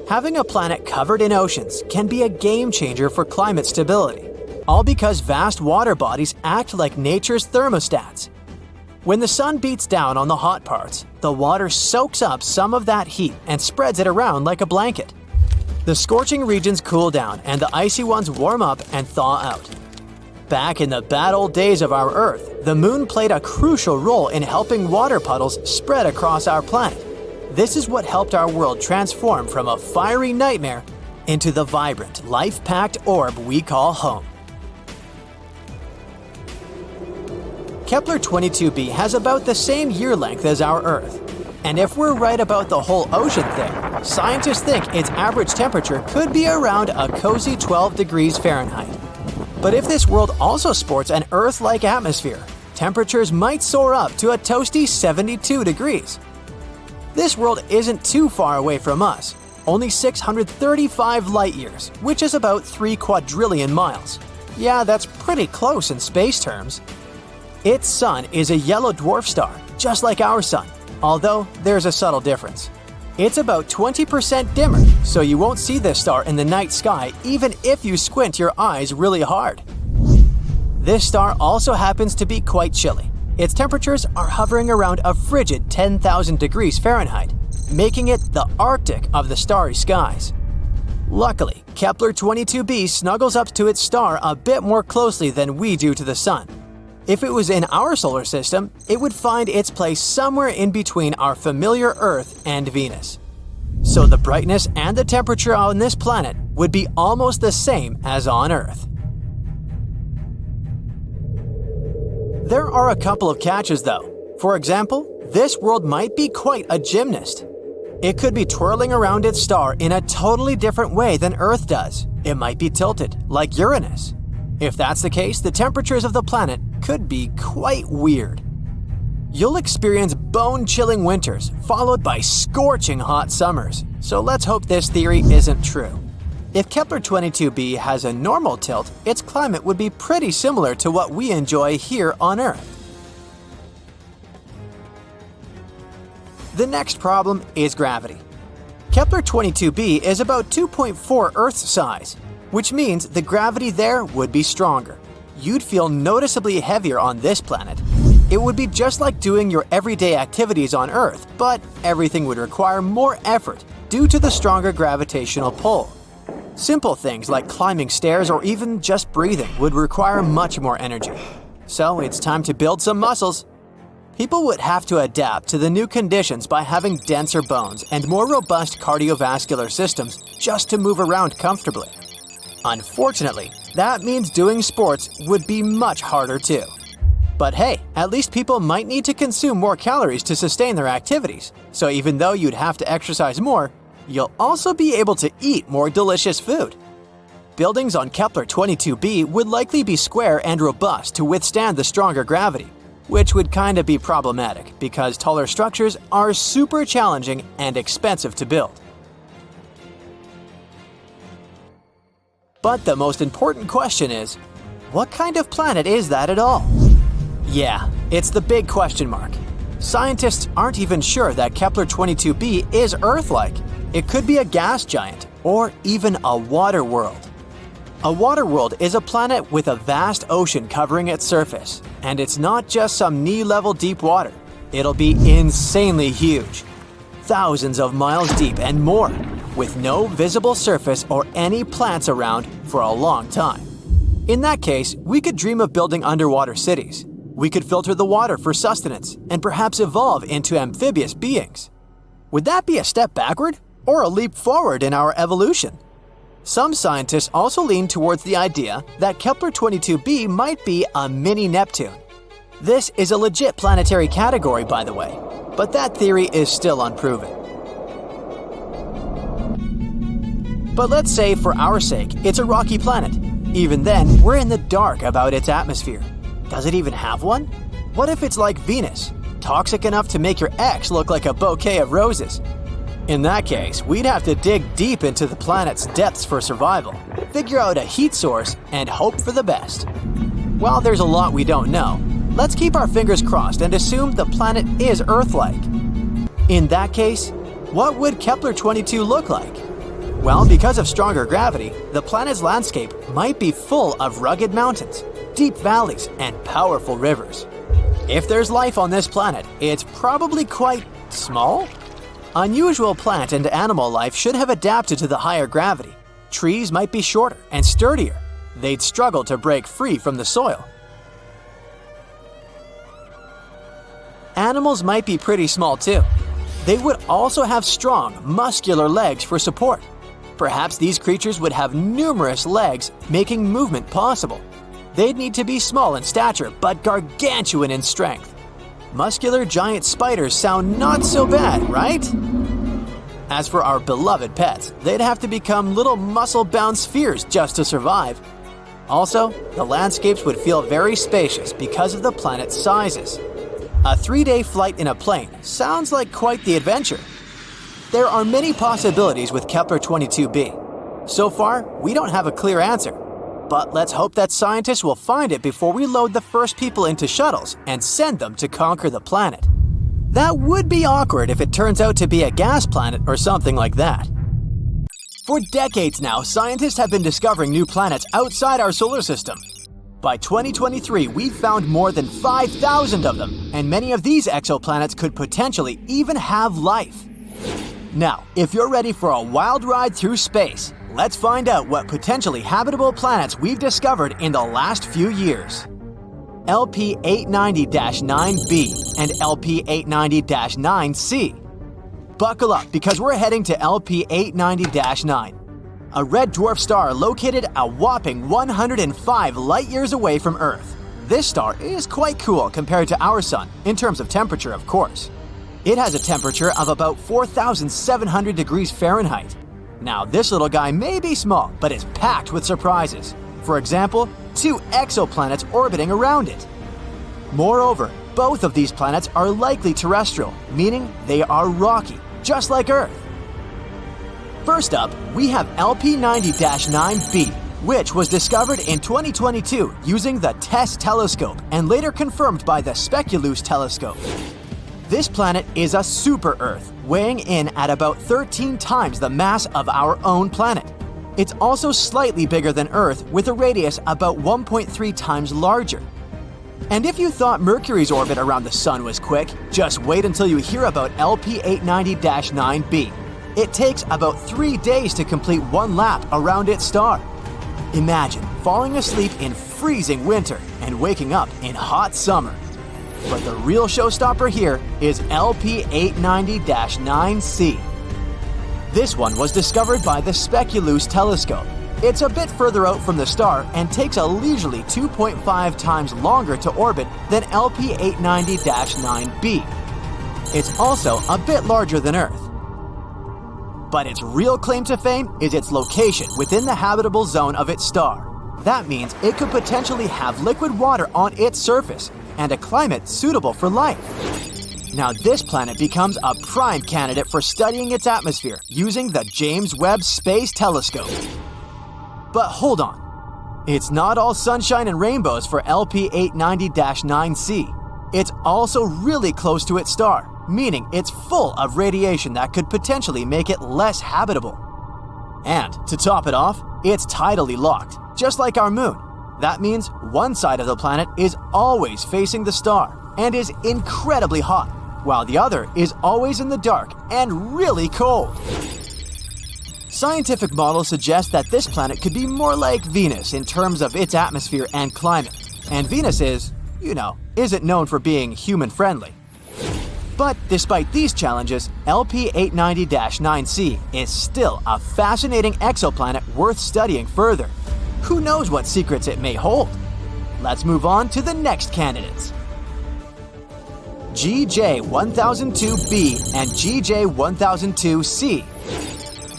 Having a planet covered in oceans can be a game changer for climate stability. all because vast water bodies act like nature's thermostats. When the sun beats down on the hot parts, the water soaks up some of that heat and spreads it around like a blanket. The scorching regions cool down and the icy ones warm up and thaw out. Back in the bad old days of our Earth, the moon played a crucial role in helping water puddles spread across our planet. This is what helped our world transform from a fiery nightmare into the vibrant, life-packed orb we call home. Kepler-22b has about the same year length as our Earth. And if we're right about the whole ocean thing, scientists think its average temperature could be around a cozy 12 degrees Fahrenheit. But if this world also sports an Earth-like atmosphere, temperatures might soar up to a toasty 72 degrees. This world isn't too far away from us, only 635 light-years, which is about 3 quadrillion miles. Yeah, that's pretty close in space terms. Its sun is a yellow dwarf star, just like our sun, although there's a subtle difference. It's about 20% dimmer, so you won't see this star in the night sky even if you squint your eyes really hard. This star also happens to be quite chilly. Its temperatures are hovering around a frigid 10,000 degrees Fahrenheit, making it the Arctic of the starry skies. Luckily, Kepler-22b snuggles up to its star a bit more closely than we do to the sun. If it was in our solar system, it would find its place somewhere in between our familiar Earth and Venus. So the brightness and the temperature on this planet would be almost the same as on Earth. There are a couple of catches though. For example, this world might be quite a gymnast. It could be twirling around its star in a totally different way than Earth does. It might be tilted, like Uranus. If that's the case, the temperatures of the planet could be quite weird. You'll experience bone-chilling winters, followed by scorching hot summers. So let's hope this theory isn't true. If Kepler-22b has a normal tilt, its climate would be pretty similar to what we enjoy here on Earth. The next problem is gravity. Kepler-22b is about 2.4 Earth size, which means the gravity there would be stronger. You'd feel noticeably heavier on this planet. It would be just like doing your everyday activities on Earth, but everything would require more effort due to the stronger gravitational pull. Simple things like climbing stairs or even just breathing would require much more energy. So it's time to build some muscles. People would have to adapt to the new conditions by having denser bones and more robust cardiovascular systems just to move around comfortably. Unfortunately, that means doing sports would be much harder too. But hey, at least people might need to consume more calories to sustain their activities, so even though you'd have to exercise more, you'll also be able to eat more delicious food. Buildings on Kepler-22b would likely be square and robust to withstand the stronger gravity, which would kinda be problematic because taller structures are super challenging and expensive to build. But the most important question is, what kind of planet is that at all? Yeah, it's the big question mark. Scientists aren't even sure that Kepler-22b is Earth-like. It could be a gas giant, or even a water world. A water world is a planet with a vast ocean covering its surface, and it's not just some knee-level deep water. It'll be insanely huge, thousands of miles deep and more, with no visible surface or any plants around for a long time. In that case, we could dream of building underwater cities. We could filter the water for sustenance and perhaps evolve into amphibious beings. Would that be a step backward or a leap forward in our evolution? Some scientists also lean towards the idea that Kepler-22b might be a mini Neptune. This is a legit planetary category, by the way, but that theory is still unproven. But let's say, for our sake, it's a rocky planet. Even then, we're in the dark about its atmosphere. Does it even have one? What if it's like Venus, toxic enough to make your ex look like a bouquet of roses? In that case, we'd have to dig deep into the planet's depths for survival, figure out a heat source, and hope for the best. While there's a lot we don't know, let's keep our fingers crossed and assume the planet is Earth-like. In that case, what would Kepler-22 look like? Well, because of stronger gravity, the planet's landscape might be full of rugged mountains, deep valleys, and powerful rivers. If there's life on this planet, it's probably quite small. Unusual plant and animal life should have adapted to the higher gravity. Trees might be shorter and sturdier. They'd struggle to break free from the soil. Animals might be pretty small too. They would also have strong, muscular legs for support. Perhaps these creatures would have numerous legs, making movement possible. They'd need to be small in stature, but gargantuan in strength. Muscular giant spiders sound not so bad, right? As for our beloved pets, they'd have to become little muscle-bound spheres just to survive. Also, the landscapes would feel very spacious because of the planet's sizes. A 3-day flight in a plane sounds like quite the adventure. There are many possibilities with Kepler-22b. So far, we don't have a clear answer. But let's hope that scientists will find it before we load the first people into shuttles and send them to conquer the planet. That would be awkward if it turns out to be a gas planet or something like that. For decades now, scientists have been discovering new planets outside our solar system. By 2023, we've found more than 5,000 of them, and many of these exoplanets could potentially even have life. Now, if you're ready for a wild ride through space, let's find out what potentially habitable planets we've discovered in the last few years. LP890-9b and LP890-9c. Buckle up because we're heading to LP890-9, a red dwarf star located a whopping 105 light-years away from Earth. This star is quite cool compared to our Sun, in terms of temperature, of course. It has a temperature of about 4,700 degrees Fahrenheit. Now, this little guy may be small, but it's packed with surprises. For example, 2 exoplanets orbiting around it. Moreover, both of these planets are likely terrestrial, meaning they are rocky, just like Earth. First up, we have LP90-9b, which was discovered in 2022 using the TESS telescope and later confirmed by the Speculoos telescope. This planet is a super-Earth, weighing in at about 13 times the mass of our own planet. It's also slightly bigger than Earth, with a radius about 1.3 times larger. And if you thought Mercury's orbit around the Sun was quick, just wait until you hear about LP890-9b. It takes about 3 days to complete one lap around its star. Imagine falling asleep in freezing winter and waking up in hot summer. But the real showstopper here is LP890-9c. This one was discovered by the Speculoos telescope. It's a bit further out from the star and takes a leisurely 2.5 times longer to orbit than LP890-9b. It's also a bit larger than Earth. But its real claim to fame is its location within the habitable zone of its star. That means it could potentially have liquid water on its surface and a climate suitable for life. Now this planet becomes a prime candidate for studying its atmosphere using the James Webb Space Telescope. But hold on. It's not all sunshine and rainbows for LP890-9c. It's also really close to its star, meaning it's full of radiation that could potentially make it less habitable. And to top it off, it's tidally locked, just like our moon. That means one side of the planet is always facing the star and is incredibly hot, while the other is always in the dark and really cold. Scientific models suggest that this planet could be more like Venus in terms of its atmosphere and climate. And Venus isn't known for being human-friendly. But despite these challenges, LP890-9c is still a fascinating exoplanet worth studying further. Who knows what secrets it may hold? Let's move on to the next candidates. GJ1002b and GJ1002c.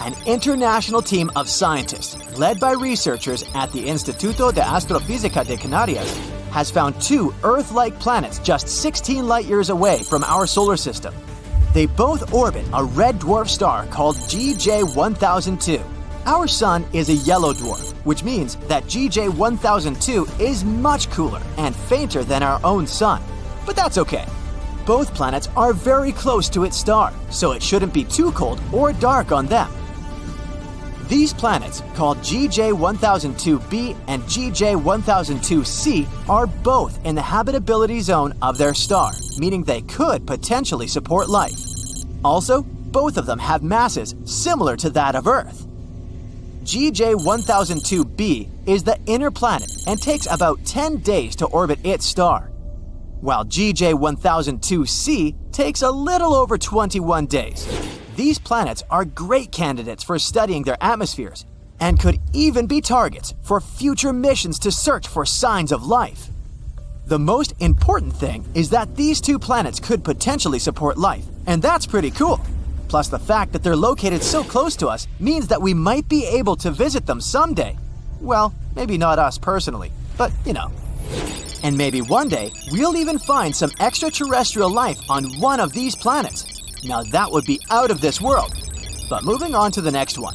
An international team of scientists, led by researchers at the Instituto de Astrofísica de Canarias, has found 2 Earth-like planets just 16 light-years away from our solar system. They both orbit a red dwarf star called GJ1002. Our Sun is a yellow dwarf, which means that GJ1002 is much cooler and fainter than our own Sun. But that's okay. Both planets are very close to its star, so it shouldn't be too cold or dark on them. These planets, called GJ1002b and GJ1002c, are both in the habitability zone of their star, meaning they could potentially support life. Also, both of them have masses similar to that of Earth. GJ1002b is the inner planet and takes about 10 days to orbit its star, while GJ1002c takes a little over 21 days. These planets are great candidates for studying their atmospheres and could even be targets for future missions to search for signs of life. The most important thing is that these two planets could potentially support life, and that's pretty cool. Plus, the fact that they're located so close to us means that we might be able to visit them someday. Well, maybe not us personally, but you know. And maybe one day, we'll even find some extraterrestrial life on one of these planets. Now that would be out of this world. But moving on to the next one.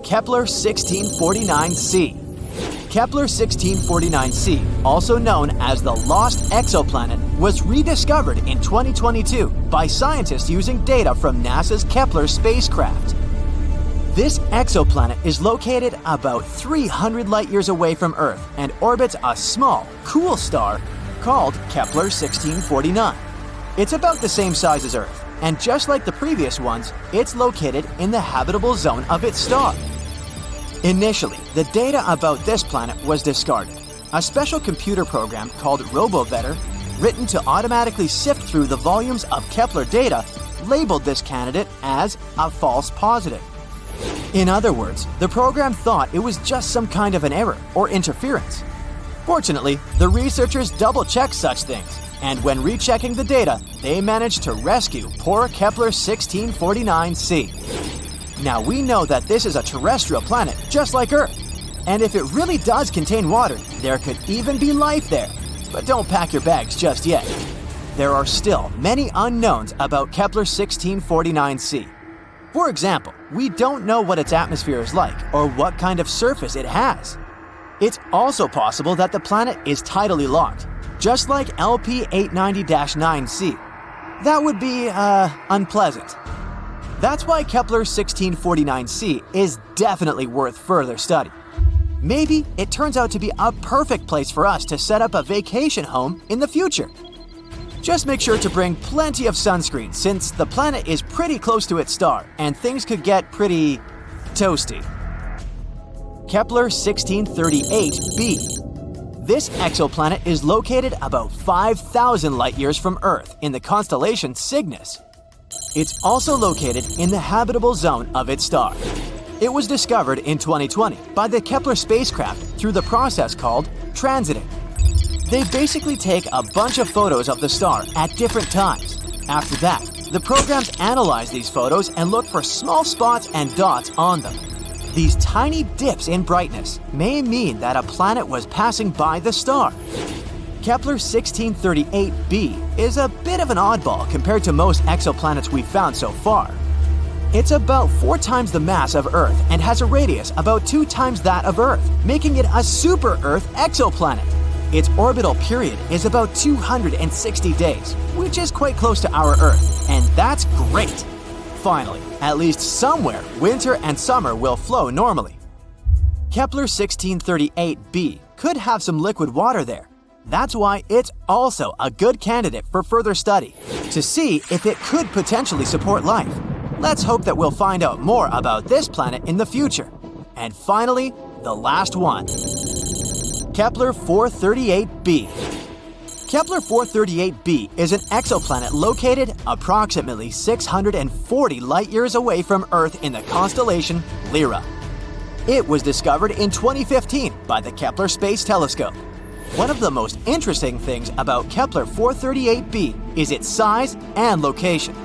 Kepler 1649c. Kepler 1649c, also known as the Lost Exoplanet, was rediscovered in 2022 by scientists using data from NASA's Kepler spacecraft. This exoplanet is located about 300 light-years away from Earth and orbits a small, cool star called Kepler 1649. It's about the same size as Earth, and just like the previous ones, it's located in the habitable zone of its star. Initially, the data about this planet was discarded. A special computer program called RoboVetter, written to automatically sift through the volumes of Kepler data, labeled this candidate as a false positive. In other words, the program thought it was just some kind of an error or interference. Fortunately, the researchers double-checked such things, and when rechecking the data, they managed to rescue poor Kepler 1649c. Now we know that this is a terrestrial planet just like Earth, and if it really does contain water, there could even be life there. But don't pack your bags just yet. There are still many unknowns about Kepler 1649c. For example, we don't know what its atmosphere is like or what kind of surface it has. It's also possible that the planet is tidally locked, just like LP 890-9c. That would be, unpleasant. That's why Kepler 1649c is definitely worth further study. Maybe it turns out to be a perfect place for us to set up a vacation home in the future. Just make sure to bring plenty of sunscreen since the planet is pretty close to its star and things could get pretty toasty. Kepler 1638b. This exoplanet is located about 5,000 light-years from Earth in the constellation Cygnus. It's also located in the habitable zone of its star. It was discovered in 2020 by the Kepler spacecraft through the process called transiting. They basically take a bunch of photos of the star at different times. After that, the programs analyze these photos and look for small spots and dots on them. These tiny dips in brightness may mean that a planet was passing by the star. Kepler 1638b is a bit of an oddball compared to most exoplanets we've found so far. It's about 4 times the mass of Earth and has a radius about 2 times that of Earth, making it a super-Earth exoplanet. Its orbital period is about 260 days, which is quite close to our Earth, and that's great. Finally, at least somewhere, winter and summer will flow normally. Kepler 1638b could have some liquid water there. That's why it's also a good candidate for further study, to see if it could potentially support life. Let's hope that we'll find out more about this planet in the future. And finally, the last one. Kepler 438b. Kepler 438b is an exoplanet located approximately 640 light-years away from Earth in the constellation Lyra. It was discovered in 2015 by the Kepler Space Telescope. One of the most interesting things about Kepler 438b is its size and location.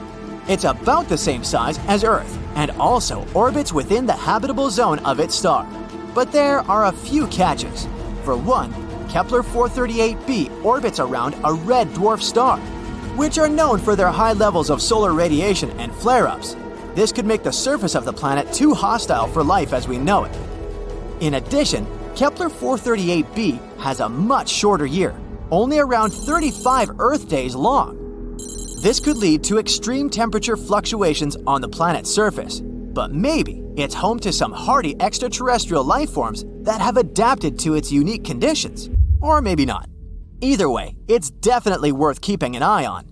It's about the same size as Earth and also orbits within the habitable zone of its star. But there are a few catches. For one, Kepler 438b orbits around a red dwarf star, which are known for their high levels of solar radiation and flare-ups. This could make the surface of the planet too hostile for life as we know it. In addition, Kepler 438b has a much shorter year, only around 35 Earth days long. This could lead to extreme temperature fluctuations on the planet's surface, but maybe It's home to some hardy extraterrestrial life forms that have adapted to its unique conditions. Or maybe not. Either way, it's definitely worth keeping an eye on.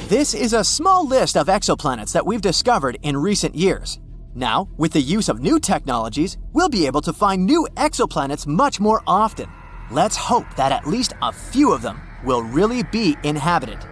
This is a small list of exoplanets that we've discovered in recent years. Now, with the use of new technologies, we'll be able to find new exoplanets much more often. Let's hope that at least a few of them will really be inhabited.